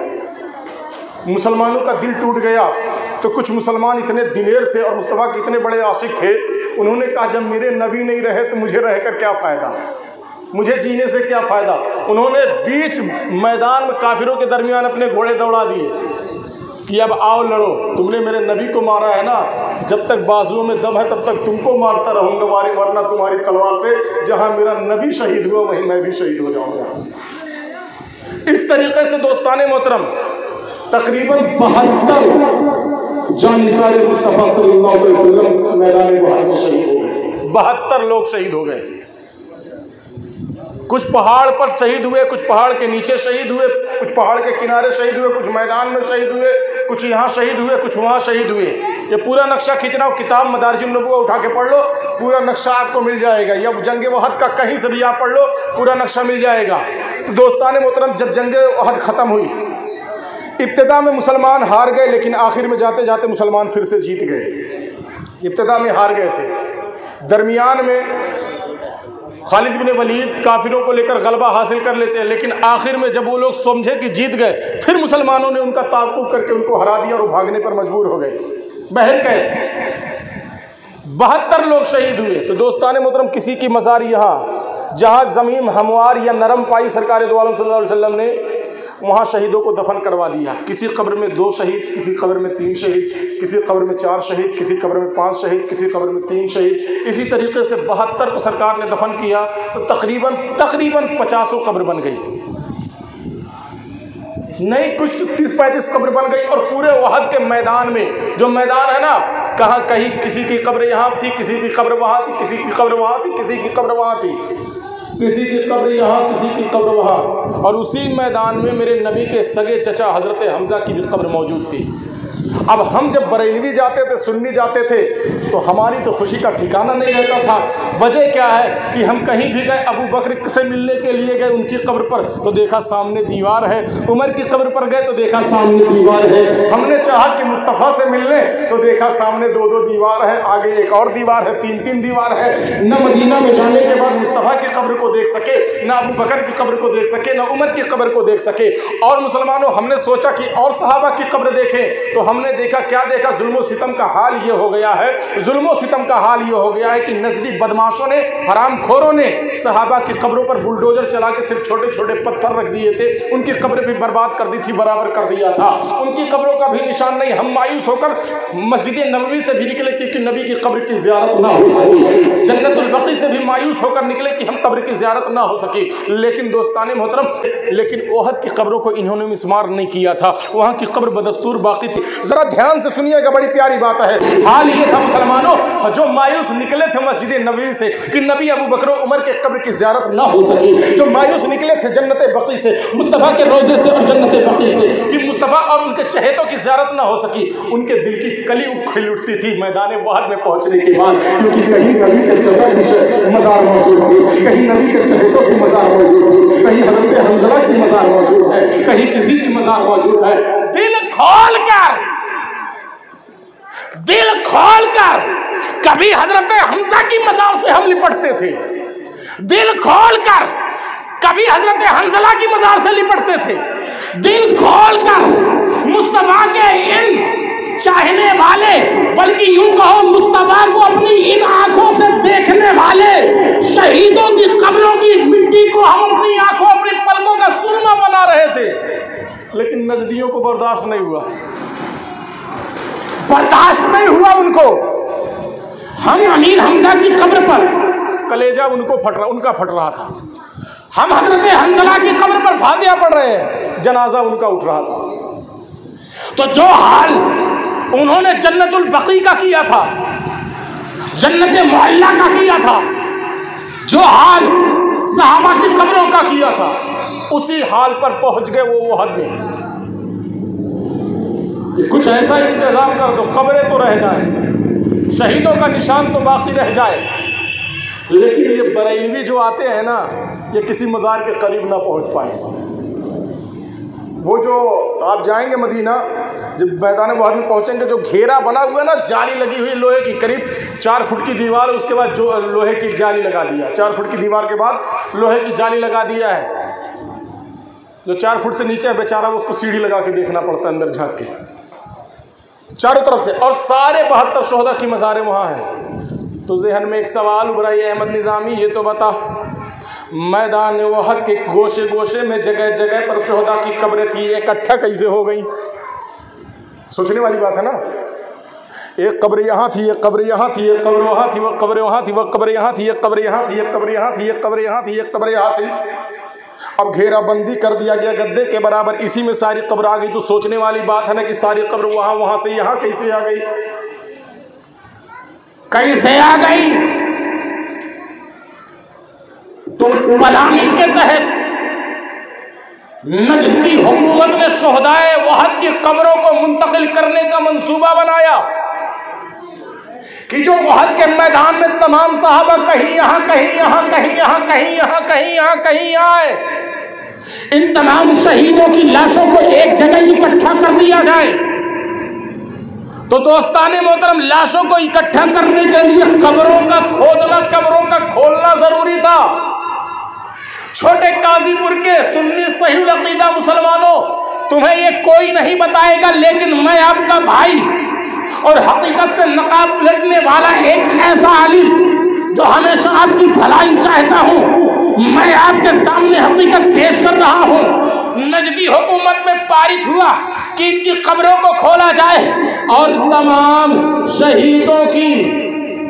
Speaker 1: मुसलमानों का दिल टूट गया। तो कुछ मुसलमान इतने दिलेर थे और मुस्तफ़ा के इतने बड़े आशिक थे, उन्होंने कहा जब मेरे नबी नहीं रहे तो मुझे रहकर क्या फ़ायदा, मुझे जीने से क्या फ़ायदा। उन्होंने बीच मैदान में काफिरों के दरमियान अपने घोड़े दौड़ा दिए कि अब आओ लड़ो, तुमने मेरे नबी को मारा है ना, जब तक बाजुओं में दम है तब तक तुमको मारता रहूँगा, वरना तुम्हारी तलवार से जहाँ मेरा नबी शहीद हुआ वहीं मैं भी शहीद हो जाऊँगा। इस तरीके से दोस्ताने मोहतरम तकरीबन 72 जानिसारे मुस्तफ़ा सल्लल्लाहु अलैहि वसल्लम मैदान वहद में शहीद हो गए। 72 लोग शहीद हो गए। कुछ पहाड़ पर शहीद हुए, कुछ पहाड़ के नीचे शहीद हुए, कुछ पहाड़ के किनारे शहीद हुए, कुछ मैदान में शहीद हुए, कुछ यहाँ शहीद हुए, कुछ वहाँ शहीद हुए। ये पूरा नक्शा खींच रहा हूँ, किताब मदारिजुन नबुव्वा उठा के पढ़ लो, पूरा नक्शा आपको मिल जाएगा। या जंग वहद का कहीं से भी आप पढ़ लो, पूरा नक्शा मिल जाएगा। तो दोस्तान मोहतरम, जब जंग वहद ख़त्म हुई, इब्तिदा में मुसलमान हार गए, लेकिन आखिर में जाते जाते मुसलमान फिर से जीत गए। इब्तिदा में हार गए थे, दरमियान में खालिद बिन वलीद काफिरों को लेकर गलबा हासिल कर लेते हैं, लेकिन आखिर में जब वो लोग समझे कि जीत गए, फिर मुसलमानों ने उनका ताक़ुब करके उनको हरा दिया और वो भागने पर मजबूर हो गए। बहर कैफ 72 लोग शहीद हुए। तो दोस्तान मोहतरम, किसी की मज़ार यहाँ जहाँ ज़मीन हमवार या नरम पाई सरकार दो आलम सल्लल्लाहु अलैहि वसल्लम ने, वहाँ शहीदों को दफन करवा दिया। किसी कब्र में 2 शहीद, किसी कब्र में 3 शहीद, किसी कब्र में 4 शहीद, किसी कब्र में 5 शहीद, किसी कब्र में 3 शहीद। इसी तरीके से 72 को सरकार ने दफन किया तो तकरीबन 50 कब्र बन गई। नहीं कुछ तो 30-35 कब्र बन गई। और पूरे वहद के मैदान में, जो मैदान है ना, कहाँ कहीं किसी की कब्र यहाँ थी, किसी की कब्र वहाँ थी, किसी की कब्र वहाँ थी, किसी की कब्र वहाँ थी, किसी की कब्र यहाँ, किसी की कब्र वहाँ। और उसी मैदान में मेरे नबी के सगे चचा हज़रत हमज़ा की भी कब्र मौजूद थी। अब हम जब बरेलवी जाते थे, सुन्नी जाते थे, तो हमारी तो खुशी का ठिकाना नहीं रहता था। वजह क्या है कि हम कहीं भी गए, अबू बकर से मिलने के लिए गए उनकी कब्र पर, तो देखा सामने दीवार है। उमर की कब्र पर गए तो देखा सामने दीवार है। हमने चाहा कि मुस्तफ़ा से मिलने, तो देखा सामने 2-2 दीवार है, आगे एक और दीवार है, 3-3 दीवार है। न मदीना में जाने के बाद मुस्तफ़ा की कब्र को देख सके, न अबू बकर की कब्र को देख सके, न उमर की कब्र को देख सके। और मुसलमानों, हमने सोचा कि और सहाबा की कब्र देखें, तो हमने देखा, क्या देखा, जुल्म सितम का हाल ये हो गया है। जुल्म सितम का हाल ये हो गया है कि नजदी बदमाशों ने, हरामखोरों ने सहाबा की कब्रों पर बुलडोजर चला के सिर्फ छोटे छोटे पत्थर रख दिए थे। उनकी कब्र भी बर्बाद कर दी थी, बराबर कर दिया था। उनकी कब्रों का भी निशान नहीं। हम मायूस होकर मस्जिद नबवी से भी निकले कि नबी की कब्र की ज़ियारत ना हो सकी। जन्नतुल बकी से भी मायूस होकर निकले कि हम कब्र की ज़ियारत ना हो सकी। लेकिन दोस्ताने मोहतरम, लेकिन ओहद की कब्रों को इन्होंने मिस्मार नहीं किया था, वहाँ की कब्र बदस्तूर बाकी थी। जरा ध्यान से सुनिएगा, बड़ी प्यारी बात है। हाल ये था मुसलमानों, जो मायूस निकले थे मस्जिद नबवी से कि नबी अबू बकर उमर के कब्र की ज़ियारत ना हो सकी, जो मायूस निकले थे जन्नत बकी से, मुस्तफ़ा के रोज़े से और जन्नत बकी से, कि मुस्तफ़ा और उनके चहेतों की ज़ियारत ना हो सकी, उनके दिल की कली खिल उठती थी मैदान वहद में पहुंचने के बाद। क्योंकि कहीं नबी के चचा की मज़ार मौजूद थी, कहीं नबी के चहेतों की मज़ार मौजूद थी, कहीं हज़रत हमज़ा की मज़ार मौजूद है, कहीं किसी की मज़ार मौजूद है। दिल खोल कर कभी हजरत हमज़ा की मज़ार से हम लिपटते थे, दिल खोल कर कभी हजरत हंज़ला की मज़ार से लिपटते थे, दिल खोल कर मुस्तफ़ा के इन चाहने वाले नजदियों को बर्दाश्त नहीं हुआ,
Speaker 2: बर्दाश्त नहीं हुआ उनको। हम अमीर हमजा की कब्र पर
Speaker 1: कलेजा उनका फट रहा था।
Speaker 2: हम हजरत हंसला की कब्र पर फातिहा पढ़ रहे हैं,
Speaker 1: जनाजा उनका उठ रहा था।
Speaker 2: तो जो हाल उन्होंने जन्नतुल बकी का किया था, जन्नत मुअल्ला का किया था, जो हाल सहाबा की कब्रों का किया था,
Speaker 1: उसी हाल पर पहुंच गए वो ओहद में। कुछ ऐसा इंतजाम कर दो, कब्रें तो रह जाए, शहीदों का निशान तो बाकी रह जाए, लेकिन ये बरेलवी जो आते हैं ना, ये किसी मज़ार के करीब ना पहुंच पाए। वो जो आप जाएंगे मदीना, जब मैदान वहद में पहुंचेंगे, जो घेरा बना हुआ है ना, जाली लगी हुई लोहे की, करीब 4 फुट की दीवार, उसके बाद जो लोहे की जाली लगा दिया, 4 फुट की दीवार के बाद लोहे की जाली लगा दिया है। जो 4 फुट से नीचे है बेचारा, उसको सीढ़ी लगा के देखना पड़ता है अंदर झाँक के चारों तरफ से, और सारे 72 शोहदा की मज़ारें वहाँ हैं। तो जहन में एक सवाल उभरा, ये अहमद निज़ामी, ये तो बता, मैदान वहद के गोशे गोशे में जगह जगह पर शोहदा की कब्रें थी, इकट्ठा कैसे हो गई? सोचने वाली बात है ना। एक कब्र यहाँ थी, एक कब्र यहाँ थी, एक कब्र वहाँ थी, वह कब्र वहाँ थी, वह कब्र यहाँ थी, एक कब्र यहाँ थी, एक कब्र यहाँ थी, एक कब्र यहाँ थी, एक कब्र यहाँ थी। अब घेराबंदी कर दिया गया गद्दे के बराबर, इसी में सारी कब्र आ गई। तो सोचने वाली बात है ना कि सारी कब्र वहाँ से यहाँ कैसे आ गई?
Speaker 2: कैसे आ गई? तो प्लानिंग के तहत नजद की हुकूमत ने शोहदाए वहद की कब्रों को मुंतकिल करने का मंसूबा बनाया कि जो वहद के मैदान में तमाम सहाबा कहीं यहाँ, कहीं यहाँ, कहीं यहाँ, कहीं यहाँ, कहीं यहाँ, कहीं यहाँ आए, इन तमाम शहीदों की लाशों को एक जगह इकट्ठा कर दिया जाए। तो दोस्ताने मोहतरम, लाशों को इकट्ठा करने के लिए कब्रों का खोदना, कब्रों का खोलना जरूरी था। छोटे काजीपुर के सुन्नी सहीहुल अकीदा मुसलमानों, तुम्हें ये कोई नहीं बताएगा, लेकिन मैं आपका भाई और हकीकत से नकाब उलटने वाला एक ऐसा आलिम जो हमेशा आपकी भलाई चाहता हूँ, मैं आपके सामने हकीकत पेश कर रहा हूँ। नजदी हुकूमत में पारित हुआ कि इनकी कब्रों को खोला जाए और तमाम शहीदों की,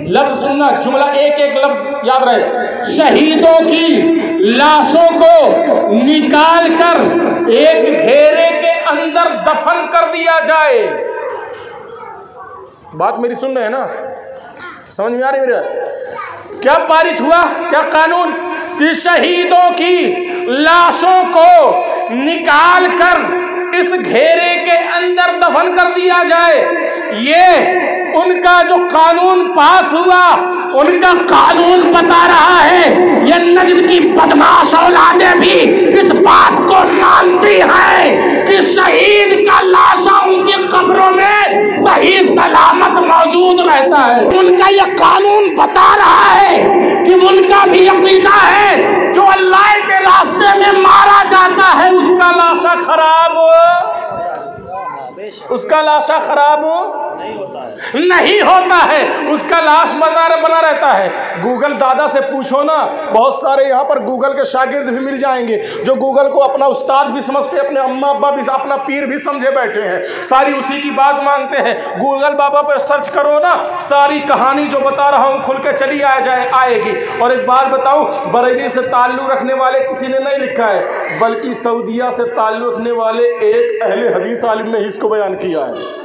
Speaker 2: लफ्ज सुनना, जुमला एक एक लफ्ज याद रहे, शहीदों की लाशों को निकाल कर एक घेरे के अंदर दफन कर दिया जाए। बात मेरी सुन रहे हैं ना? समझ में आ रही मेरा? क्या पारित हुआ, क्या कानून? कि शहीदों की लाशों को निकाल कर इस घेरे के अंदर दफन कर दिया जाए। ये उनका जो कानून पास हुआ, उनका कानून बता रहा है, ये नजद की बदमाश औलादें भी इस बात को मानती हैं कि शहीद का लाशा उनकी कब्रों में सही सलामत मौजूद रहता है। उनका ये कानून बता रहा है कि उनका भी अकीदा है, जो अल्लाह के रास्ते में मारा जाता है उसका लाशा खराब, उसका लाशा खराब नहीं होता है, उसका लाश मरदार बना रहता है। गूगल दादा से पूछो ना, बहुत सारे यहाँ पर गूगल के शागिर्द भी मिल जाएंगे जो गूगल को अपना उस्ताद भी समझते, अपने अम्मा अब्बा भी, अपना पीर भी समझे बैठे हैं, सारी उसी की बात मांगते हैं। गूगल बाबा पर सर्च करो ना, सारी कहानी जो बता रहा हूँ खुल के चली आएगी। और एक बात बताऊँ, बरेली से ताल्लुक़ रखने वाले किसी ने नहीं लिखा है, बल्कि सऊदिया से ताल्लुक़ रखने वाले एक अहले हदीस आलिम ने इसको बयान किया है।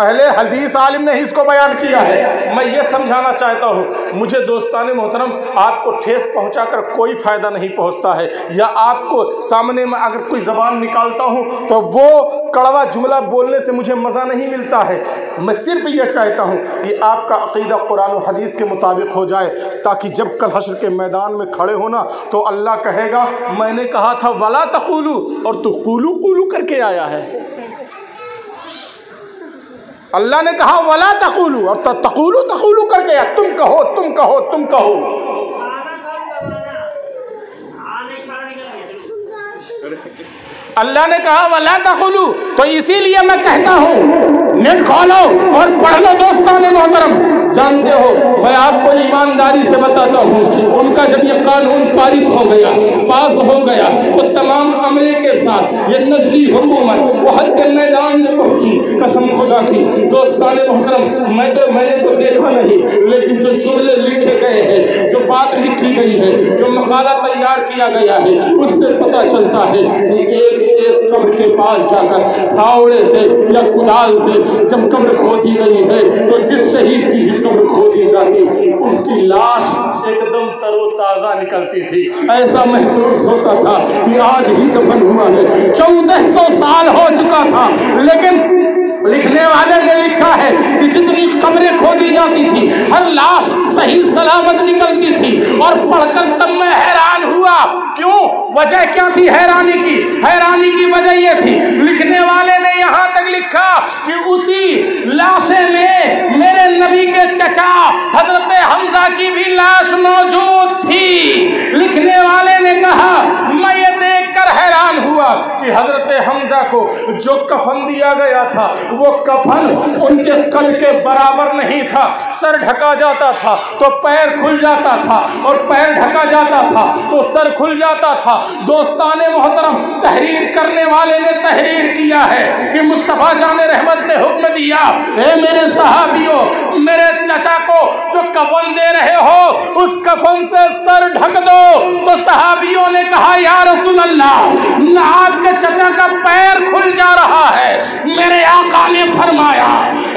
Speaker 2: अहले हदीस आलिम ने इसको बयान किया है। मैं ये समझाना चाहता हूँ, मुझे दोस्ताने मोहतरम, आपको ठेस पहुँचाकर कोई फ़ायदा नहीं पहुँचता है, या आपको सामने में अगर कोई ज़बान निकालता हूँ तो वो कड़वा जुमला बोलने से मुझे मज़ा नहीं मिलता है। मैं सिर्फ ये चाहता हूँ कि आपका अक़ीदा कुरान और हदीस के मुताबिक हो जाए, ताकि जब कल हश्र के मैदान में खड़े होना तो अल्लाह कहेगा मैंने कहा था वला तक़ूलू, और तू क़ूलू क़ूलू करके आया है। अल्लाह ने कहा वला तक़ूलू, और तक़ूलू तक़ूलू करके आया, तुम कहो तुम कहो तुम कहो। अल्लाह ने कहा वला तक़ूलू, तो इसीलिए मैं कहता हूँ नेट खोलो और पढ़ लो दोस्तान मोहतरम। जानते हो, मैं आपको ईमानदारी से बताता हूँ, उनका जब ये कानून पारित हो गया, पास हो गया, तो तमाम अमले के साथ ये नजरी हुकूमत वहद के मैदान में पहुंची। कसम खुदा की दोस्तान मोहतरम, मैंने तो देखा नहीं, लेकिन जो जुमले लिखे गए हैं, जो बात लिखी गई है, जो मकाला तैयार किया गया है, उससे पता चलता है कि एक एक कब्र के पास जाकर फावड़े से या कुदाल से जब कब्र खोदी गई है, तो जिस शहीद की भी कब्र खोदी जाती, उसकी लाश एकदम तरोताजा निकलती थी। ऐसा महसूस होता था कि आज ही दफन हुआ है। 1400 साल हो चुका था, लेकिन लिखने वाले ने लिखा है कि जितनी कब्रें खोदी जाती थी, हर लाश सही सलामत निकलती थी। और पढ़कर तब मैं हैरान हुआ। क्यों? वजह क्या थी हैरानी की? हैरानी की वजह ये थी, लिखने वाले ने यहाँ तक लिखा कि उसी लाशे में मेरे नबी के चचा हजरत हमजा की भी लाश मौजूद थी। लिखने वाले ने कहा, मैं ये देखकर हैरान हुआ कि हजरत हमजा को जो कफन दिया गया था, वो कफन उनके कद के बराबर नहीं था। सर ढका जाता था तो पैर खुल जाता था, और पैर ढका जाता था तो सर खुल जाता था। दोस्ताने मोहतरम, तहरीर करने वाले ने तहरीर किया है कि मुस्तफ़ा जाने रहमत ने हुक्म दिया, ए मेरे सहाबियों, मेरे चचा को जो कफन दे रहे हो, उस कफन से सर ढक दो। तो सहाबियों ने कहा, या रसूल अल्लाह, आपके चचा का पैर खुल जा रहा है। मेरे आका ने फरमाया,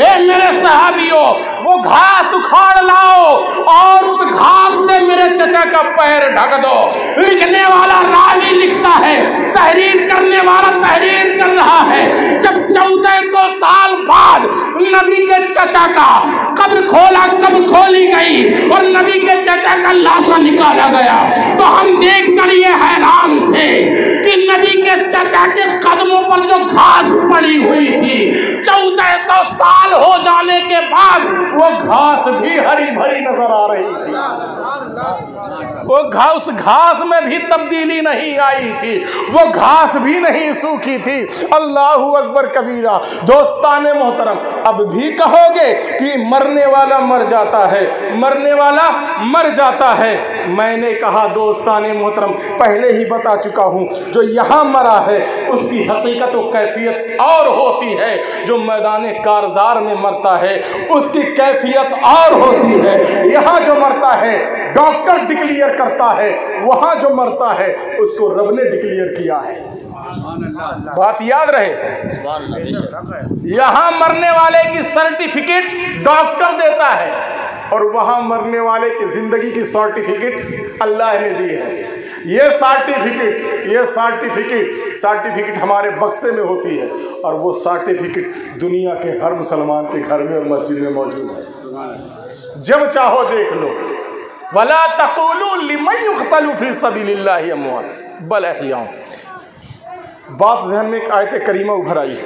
Speaker 2: ए मेरे सहाबियों, वो घास उखाड़ लाओ और उस घास से मेरे चचा का पैर ढक दो। लिखने वाला रावी लिखता है, तहरीर करने वाला तहरीर कर रहा है। जब 1400 साल बाद नबी के चचा का कब्र खोली गई और नबी के चचा का लाशा निकाला गया, तो हम देख कर ये हैरान थे कि नबी के चचा के कदमों पर जो घास पड़ी हुई थी, 1400 साल हो जाने के बाद वो घास भी हरी भरी नजर आ रही थी। वो उस घास में भी तब्दीली नहीं आई थी, वो घास भी नहीं सूखी थी। अल्लाहू अकबर कबीरा। दोस्ताने मोहतरम, अब भी कहोगे कि मरने वाला मर जाता है, मरने वाला मर जाता है। मैंने कहा दोस्ताने मोहतरम, पहले ही बता चुका हूँ, जो यहाँ मरा है उसकी हकीकत व कैफियत और होती है। जो मैदान कारजार में मरता है उसकी कैफियत और होती है। यहाँ जो मरता है डॉक्टर डिक्लेयर करता है, वहाँ जो मरता है उसको रब ने डिक्लेयर किया है। बात याद रहे, यहाँ मरने वाले की सर्टिफिकेट डॉक्टर देता है, और वहाँ मरने वाले की जिंदगी की सर्टिफिकेट अल्लाह ने दी है। ये सर्टिफिकेट हमारे बक्से में होती है, और वो सर्टिफिकेट दुनिया के हर मुसलमान के घर में और मस्जिद में मौजूद है। जब चाहो देख लो। वला तक़ूलू लिमन युक़तलू फ़ी सबीलिल्लाहि अमवात बल अहयाउ। बात जहन में एक आयत करीमा उभर आई,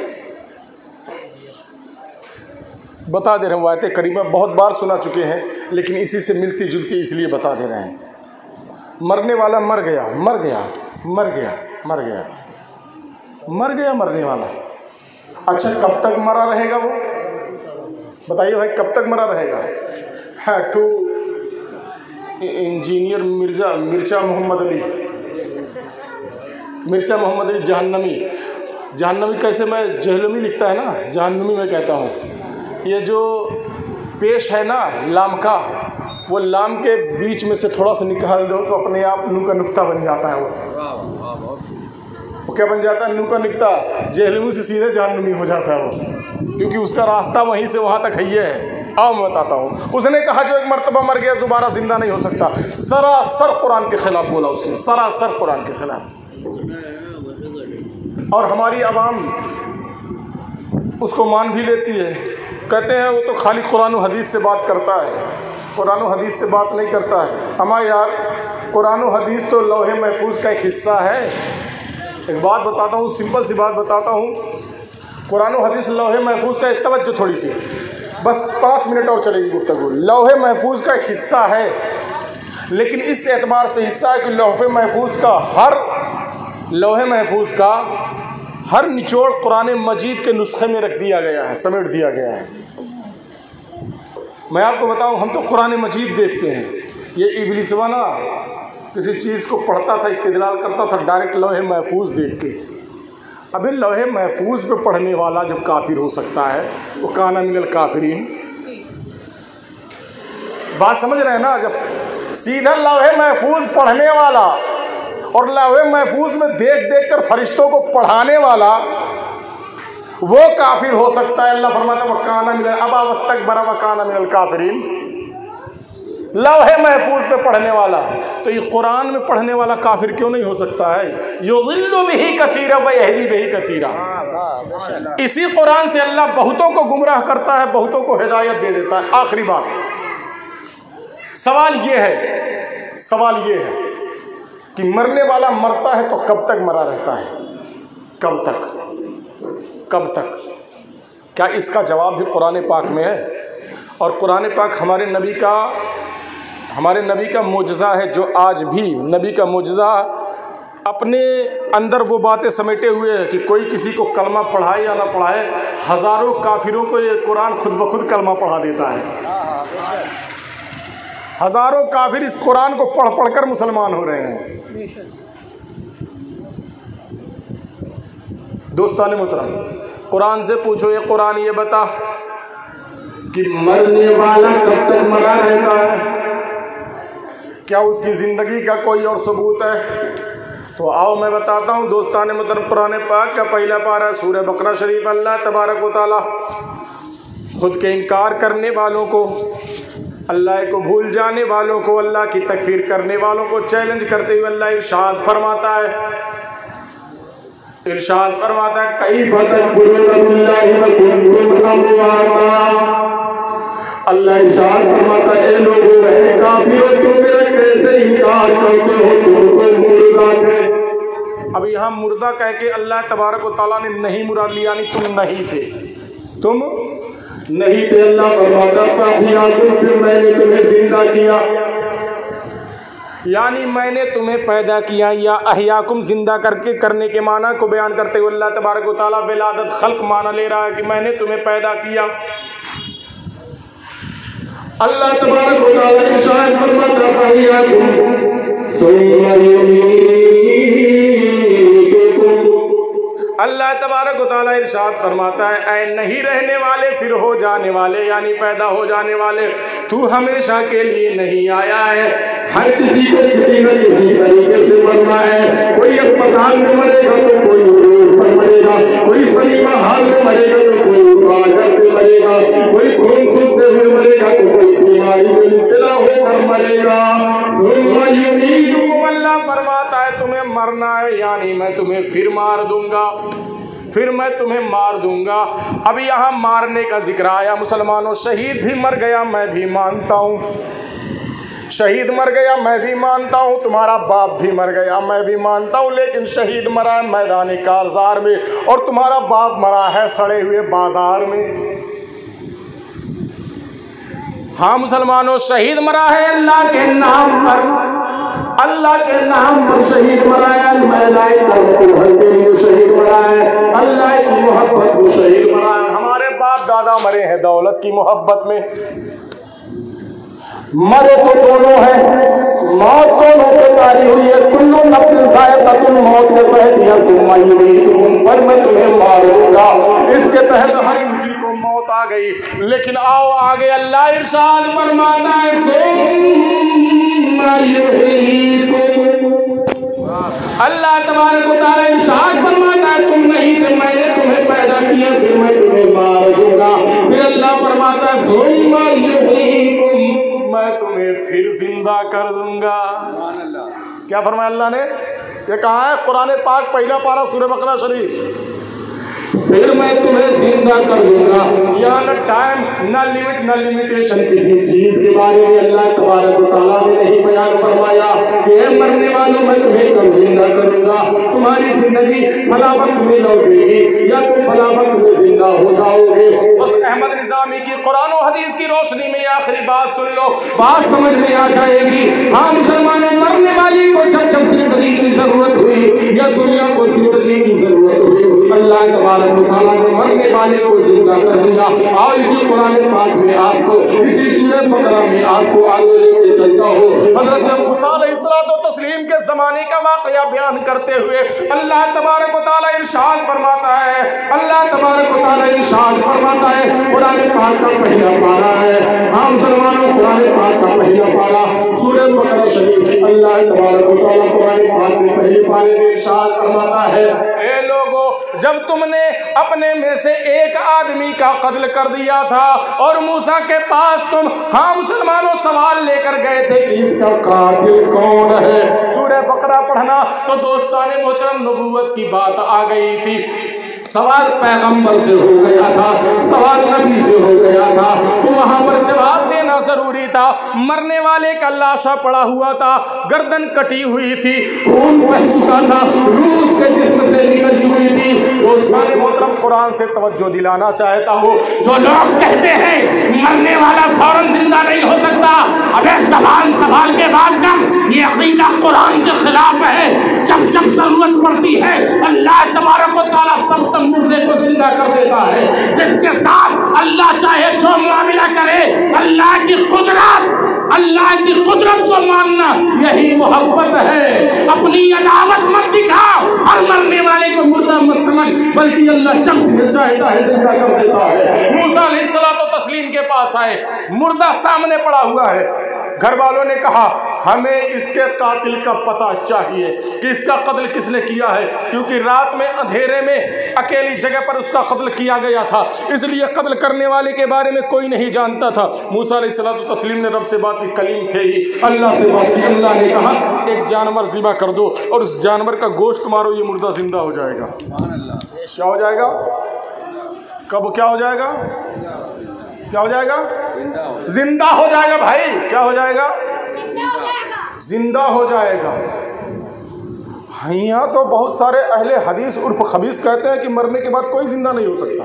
Speaker 2: बता दे रहे हैं। आयत करीमा बहुत बार सुना चुके हैं, लेकिन इसी से मिलती जुलती इसलिए बता दे रहे हैं। मरने वाला मर गया, मर गया, मर गया, मर गया, मर गया मरने वाला। अच्छा, कब तक मरा रहेगा वो? बताइए भाई, कब तक मरा रहेगा? है टू इंजीनियर मिर्चा मोहम्मद अली जहन्नमी कैसे, मैं जहलमी लिखता है ना, जहन्नमी मैं कहता हूँ। ये जो पेश है ना लाम का, वो लाम के बीच में से थोड़ा सा निकाल दो तो अपने आप नू का नुक्ता बन जाता है। वो क्या बन जाता है? नू का नुक्ता। जहलमी से सीधे जहन्नमी हो जाता है वो, क्योंकि उसका रास्ता वहीं से वहाँ तक है। आओ मैं बताता हूँ। उसने कहा जो एक मर्तबा मर गया दोबारा जिंदा नहीं हो सकता। सरासर कुरान के खिलाफ बोला उसने, सरासर कुरान के खिलाफ। और हमारी आवाम उसको मान भी लेती है। कहते हैं वो तो खाली कुरान और हदीस से बात करता है, कुरान और हदीस से बात नहीं करता है। हमारा यार, कुरान और हदीस तो लौहे महफूज का एक हिस्सा है। एक बात बताता हूँ, सिंपल सी बात बताता हूँ। कुरान और हदीस लौहे महफूज का एक, तवज्जो थोड़ी सी, बस 5 मिनट और चलेगी गुफ्तगू। लौहे महफूज का एक हिस्सा है, लेकिन इस एतबार से हिस्सा है कि लौहे महफूज का
Speaker 1: हर निचोड़ कुरान मजीद के नुस्खे में रख दिया गया है, समेट दिया गया है। मैं आपको बताऊं, हम तो कुरान मजीद देखते हैं, ये इब्लिसवा ना किसी चीज़ को पढ़ता था, इस्तिदलाल करता था डायरेक्ट लौहे महफूज देख के। अबे लौहे महफूज पे पढ़ने वाला जब काफिर हो सकता है वो काना मिनल काफिरीन। बात समझ रहे हैं ना? जब सीधा लौहे महफूज पढ़ने वाला और लौहे महफूज में देख देख कर फरिश्तों को पढ़ाने वाला वो काफिर हो सकता है। अल्लाह फरमाता है वकाना मिनल अबा वस्तकबरा वकाना मिनल काफिरीन। लौहे महफूज पे पढ़ने वाला, तो ये कुरान में पढ़ने वाला काफिर क्यों नहीं हो सकता है? युज़िल्लु बिही कसीरा व यहदी बिही कसीरा। इसी कुरान से अल्लाह बहुतों को गुमराह करता है, बहुतों को हिदायत दे देता है। आखिरी बात, सवाल ये है कि मरने वाला मरता है तो कब तक मरा रहता है? कब तक? क्या इसका जवाब भी कुरान पाक में है? और कुरान पाक हमारे नबी का मोजज़ा है, जो आज भी नबी का मोजज़ा अपने अंदर वो बातें समेटे हुए है कि कोई किसी को कलमा पढ़ाए या ना पढ़ाए, हज़ारों काफिरों को ये कुरान खुद ब खुद कलमा पढ़ा देता है। हज़ारों काफिर इस कुरान को पढ़ पढ़ कर मुसलमान हो रहे हैं। दोस्तान मोहतरम, कुरान से पूछो, ये कुरान ये बता कि मरने वाला कब तक मरा रहता है? क्या उसकी ज़िंदगी का कोई और सबूत है? तो आओ मैं बताता हूँ। दोस्तान मोहतरम, कुरान पाक का पहला पारा सूरह बकरा शरीफ, अल्लाह तबारक व तआला खुद के इनकार करने वालों को, अल्लाह को भूल जाने वालों को, अल्लाह की तकफीर करने वालों को चैलेंज करते हुए अल्लाह इरशाद फरमाता है कैफ़ तकफुरूना बिल्लाहि व कुंतुम अमवाता। अल्लाह इरशाद फरमाता है, ए लोगों, ए काफिरों, तुम मेरा कैसे इनकार करते हो? तुम मुर्दा थे। अब यहाँ मुर्दा कह के अल्लाह तबारक व तआला ने नहीं मुराद लिया, यानी तुम नहीं थे। अल्लाह फरमाता है फिर मैंने तुम्हें जिंदा किया, यानी मैंने तुम्हें पैदा किया। या अहयाकुम जिंदा करने के माना को बयान करते हुए अल्लाह तबारक व तआला विलादत खल्क माना ले रहा है कि मैंने तुम्हें पैदा किया। अल्लाह तबारक व तआला इरशाद फरमाता है अल्लाह तबारक व तआला इरशाद फरमाता है, ऐ नहीं रहने वाले फिर हो जाने वाले, यानी पैदा हो जाने वाले, तू हमेशा के लिए नहीं आया है। हर किसी को किसी न किसी तरीके से मरना है। कोई अस्पताल में मरेगा तो कोई रोड पर मरेगा, कोई सलीमा हाल में मरेगा तो कोई बाजार में मरेगा, कोई खून थूकते हुए मरेगा तो कोई बीमारी में मुब्तला होकर मरेगा। अल्लाह फरमाता है तुम्हें मरना है, यानी मैं तुम्हें फिर मार दूंगा। अब यहाँ मारने का जिक्र आया। मुसलमानों, शहीद भी मर गया मैं भी मानता हूँ, शहीद मर गया मैं भी मानता हूँ, तुम्हारा बाप भी मर गया मैं भी मानता हूँ, लेकिन शहीद मरा है मैदान कारज़ार में और तुम्हारा बाप मरा है सड़े हुए बाजार में। हाँ मुसलमानों, शहीद मरा है अल्लाह के नाम पर शहीद मरा है, शहीद मरा है, अल्लाह की मोहब्बत में शहीद मरा है। हमारे बाप दादा मरे हैं दौलत की मोहब्बत में। मरे तो दोनों है, मौत दोनों पे तारी हुई है। कुल्लू नफ्सिन ज़ाइक़तुल मौत में सह दिया सुम्मा युमीतुहुम, पर मैं तुम्हें मारूंगा। इसके तहत हर किसी को मौत आ गई, लेकिन आओ आगे अल्लाह इरशाद फरमाता है अल्लाह तबारक व तआला इरशाद फरमाता है तुम नहीं थे, मैंने तुम्हें पैदा किया, फिर मैं तुम्हें मार दूंगा। फिर अल्लाह फरमाता है मैं तुम्हें फिर जिंदा कर दूंगा। क्या फरमाया अल्लाह ने? ये कहा है कुरान पाक पहला पारा सूरह बकरा शरीफ, फिर मैं तुम्हें जिंदा कर दूंगा। यहाँ न टाइम न लिमिट न लिमिटेशन किसी चीज के बारे में अल्लाह तबारक व तआला ने नहीं बयान फरमाया। ये मरने वालों मैं तुम्हें कब जिंदा करूंगा, तुम्हारी जिंदगी फला वक्त में लौटेगी या तुम फला वक्त में जिंदा हो जाओगे। बस अहमद निजामी की कुरान और हदीस की रोशनी में आखिरी बात सुन लो, बात समझ में आ जाएगी। हाँ मुसलमानों, मरने वाले को जब जिंदगी की जरूरत हुई या दुनिया को जिंदगी की जरूरत हुई,
Speaker 2: अल्लाह तबारक व तआला ने मरने वाले को जिंदा कर दिया। और इसी कुरान पाक में आपको, इसी सूरह बकरा में आपको आगे लेके चलता हो। हजरत मूसा अलैहिस्सलातो तस्लीम के ज़माने का वाक़या बयान करते हुए अल्लाह तबारक व तआला इरशाद फरमाता है, अल्लाह तबारक व तआला इरशाद फरमाता है, कुरान पाक का पहला पारा है, हाँ मुसलमानों, कुरान पाक का पहला पारा सूरह बकरा शरीफ, अल्लाह तबारक व तआला कुरान पाक के पहले पारे में इरशाद फरमाता है, ए लोगो, जब तुमने अपने में से एक आदमी का कत्ल कर दिया था और मूसा के पास तुम, हाँ मुसलमानों, सवाल लेकर गए थे कि इसका कातिल कौन है। सूरह बकरा पढ़ना तो दोस्ताने मोहतरम नबूवत की बात आ गई थी। सवाल पैगंबर से हो गया था, सवाल नबी से हो गया था, तो वहां पर जवाब देना जरूरी था। मरने वाले का लाशा पड़ा हुआ था, गर्दन कटी हुई थी, खून बह चुका था, रूह उसके जिस्म से निकल चुकी थी। दोस्ताने मोहतरम, कुरान से तवज्जो दिलाना चाहता हूँ। जो लोग कहते हैं मरने वाला फौरन जिंदा नहीं हो सकता, अबे जबान सवाल के बाद का ये अकीदा कुरान के खिलाफ है। जब जब जरूरत पड़ती है अल्लाह तबारक व तआला सब मुर्दे को जिंदा कर देता है। जिसके साथ अल्लाह चाहे जो मामला करे, अल्लाह की कुदरत को मानना यही मोहब्बत है। अपनी अदावत मत दिखाओ और मरने वाले को मुर्दा मत समझ, बल्कि अल्लाह जब से चाहता है जिंदा कर देता है। मूसा अलैहिस्सलातो तस्लीम के पास आए, मुर्दा सामने पड़ा हुआ है। घर वालों ने कहा हमें इसके कातिल का पता चाहिए कि इसका कत्ल किसने किया है, क्योंकि रात में अंधेरे में अकेली जगह पर उसका कत्ल किया गया था, इसलिए कत्ल करने वाले के बारे में कोई नहीं जानता था। मूसा अलैहिस्सलातो तस्लीम ने रब से बात की, कलीम थे ही, अल्लाह से बात की। अल्लाह ने कहा एक जानवर ज़िबा कर दो और उस जानवर का गोश्त मारो, ये मुर्दा जिंदा हो जाएगा। क्या हो जाएगा? कब क्या हो जाएगा? क्या हो जाएगा? जिंदा हो जाएगा भाई। क्या हो जाएगा? जिंदा हो जाएगा। यहाँ तो बहुत सारे अहले हदीस उर्फ खबीस कहते हैं कि मरने के बाद कोई जिंदा नहीं हो सकता।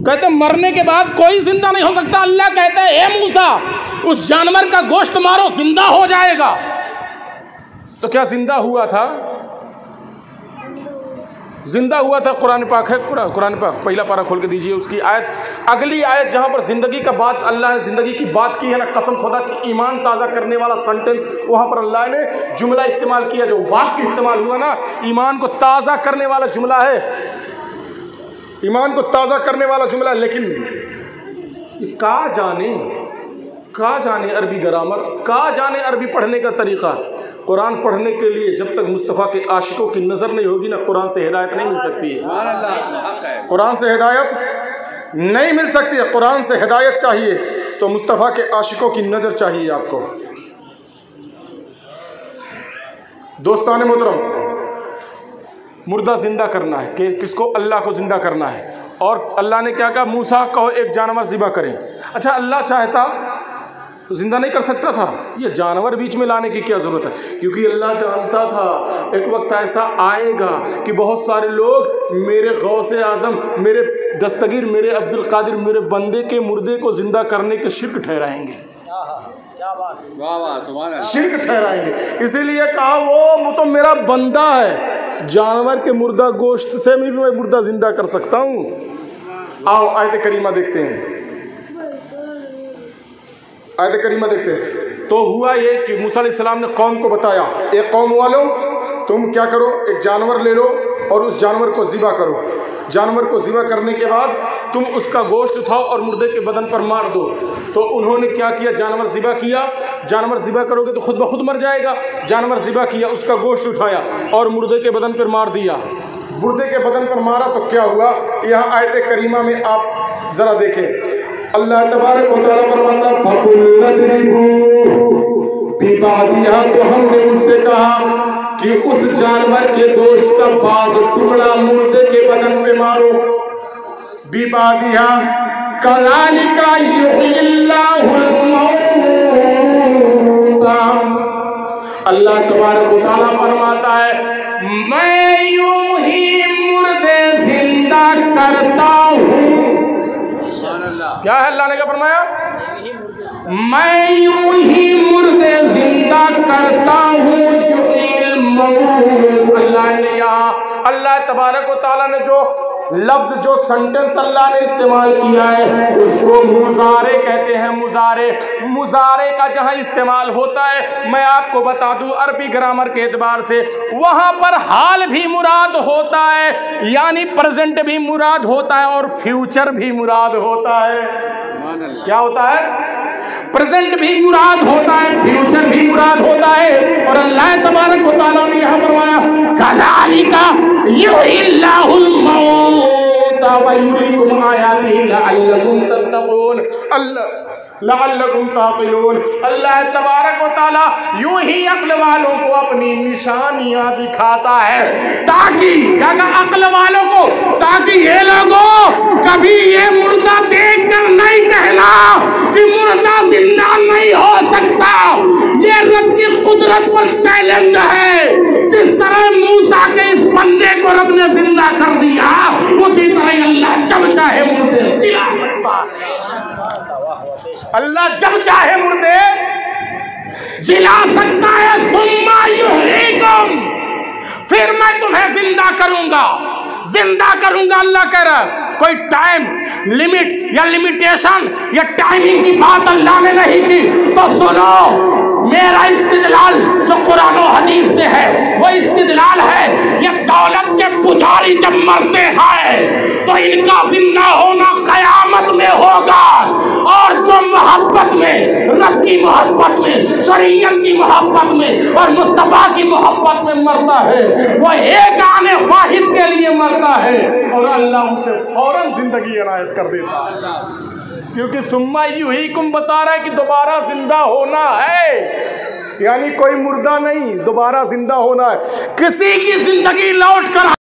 Speaker 2: कहते मरने के बाद कोई जिंदा नहीं हो सकता। अल्लाह कहता है ए मूसा, उस जानवर का गोश्त मारो, जिंदा हो जाएगा। तो क्या जिंदा हुआ था? जिंदा हुआ था। कुरान पाक है, कुरान पाक पहला पारा खोल के दीजिए, उसकी आयत, अगली आयत जहाँ पर ज़िंदगी का बात, अल्लाह ने ज़िंदगी की बात की है ना, कसम खुदा की ईमान ताज़ा करने वाला सेंटेंस, वहाँ पर अल्लाह ने जुमला इस्तेमाल किया, जो वाक्य इस्तेमाल हुआ ना, ईमान को ताज़ा करने वाला जुमला है, ईमान को ताज़ा करने वाला जुमला। लेकिन का जाने अरबी ग्रामर, का जाने अरबी पढ़ने का तरीक़ा। कुरान पढ़ने के लिए जब तक मुस्तफ़ा के आशिकों की नज़र नहीं होगी ना, कुरान से हिदायत नहीं मिल सकती है। कुरान से हिदायत नहीं मिल सकती है। कुरान से हिदायत चाहिए तो मुस्तफ़ा के आशिकों की नज़र चाहिए आपको। दोस्तान मोहतरम, मुर्दा ज़िंदा करना है कि किसको? अल्लाह को ज़िंदा करना है। और अल्लाह ने क्या कहा? मूसा कहो एक जानवर ज़िबा करें। अच्छा, अल्लाह चाहता तो जिंदा नहीं कर सकता था? ये जानवर बीच में लाने की क्या ज़रूरत है? क्योंकि अल्लाह जानता था एक वक्त ऐसा आएगा कि बहुत सारे लोग मेरे गौसे आज़म, मेरे दस्तगीर, मेरे अब्दुल कादिर, मेरे बंदे के मुर्दे को ज़िंदा करने के शिर्क ठहराएंगे, शिर्क ठहराएंगे। इसीलिए कहा वो तो मेरा बंदा है, जानवर के मुर्दा गोश्त से भी मैं मुर्दा ज़िंदा कर सकता हूँ। आओ आयत करीमा देखते हैं, आयत करीमा देखते हैं। तो हुआ ये कि मूसा अलैहिस्सलाम ने कौम को बताया, एक कौम वालों तुम क्या करो, एक जानवर ले लो और उस जानवर को ज़िबा करो। जानवर को ज़िबा करने के बाद तुम उसका गोश्त उठाओ और मुर्दे के बदन पर मार दो। तो उन्होंने क्या किया? जानवर ज़िबा किया। जानवर ज़िबा करोगे तो खुद ब खुद मर जाएगा। जानवर ज़िबा किया, उसका गोश्त उठाया और मुर्दे के बदन पर मार दिया। मुर्दे के बदन पर मारा तो क्या हुआ? यहाँ आयत करीमा में आप ज़रा देखें, अल्लाह तबारक व तआला फरमाता फकुल नदरिबू बिबादिहा, तो हमने उससे कहा कि उस जानवर के गोश्त का बाज़ टुकड़ा मुर्दे के बदन पे मारो। बिबादिहा कज़ालिका युहिल्लाहुल मौता, अल्लाह तबारक व तआला फरमाता है मैं यूं ही मुर्दे जिंदा करता हूँ। क्या है अल्लाह ने क्या फरमाया? मैं यूं ही मुर्दे जिंदा करता हूँ, युहिल
Speaker 1: अल्लाह ने यहाँ अल्लाह तबारक व तआला ने जो लफ्ज जो सेंटेंस अल्लाह ने इस्तेमाल किया है उसको मुजारे कहते हैं। मुजारे का जहां इस्तेमाल होता है मैं आपको बता दूं अरबी ग्रामर के एतबार से वहां पर हाल भी मुराद होता है यानी प्रेजेंट भी मुराद होता है और फ्यूचर भी मुराद होता है। क्या होता है? प्रेजेंट भी मुराद होता है, फ्यूचर भी मुराद होता है। और अल्लाह तबारक व तआला ने यहाँ फरमाया कज़ालिका युहिल्लाहुल मौत व युरीकुम आयातिही लअल्लकुम तत्तक़ून लअल्लकुम ताक़िलून। अल्लाह तबारक व तआला यूं ही अक्ल वालों को अपनी निशानियां दिखाता है ताकि क्या कहा अक्ल वालों को, ताकि ये लोगों कभी ये मुर्दा देख कर नहीं कहना कि मुर्दा जिंदा नहीं हो सकता। ये रब की कुदरत पर चैलेंज है। जिस तरह मूसा के इस बंदे को रब ने जिंदा कर दिया उसी तरह अल्लाह जब चाहे मुर्दे जिला सकता है। अल्लाह जब चाहे मुर्दे जिला सकता है। सुम्मा युहयिकुम, फिर मैं तुम्हें जिंदा करूंगा। अल्लाह कह रहा है। कोई टाइम लिमिट या लिमिटेशन या टाइमिंग की बात अल्लाह ने नहीं की। तो सुनो मेरा इस्तिदलाल जो कुरान और हदीस से है वो इस्तिदलाल है। ये दौलत के पुजारी जब मरते हैं तो इनका जिंदा होना कयामत में होगा। और जो मोहब्बत में, रब की मोहब्बत में, शरीयत की मोहब्बत में और मुस्तफा की मोहब्बत में मरता है वो एक आने वाहिद के लिए मरता है और अल्लाह उसे फौरन जिंदगी इनायत कर देता है। क्योंकि सुम्मा युहयिकुम बता रहा है कि दोबारा जिंदा होना है, यानी कोई मुर्दा नहीं, दोबारा जिंदा होना है। किसी की जिंदगी लौट कर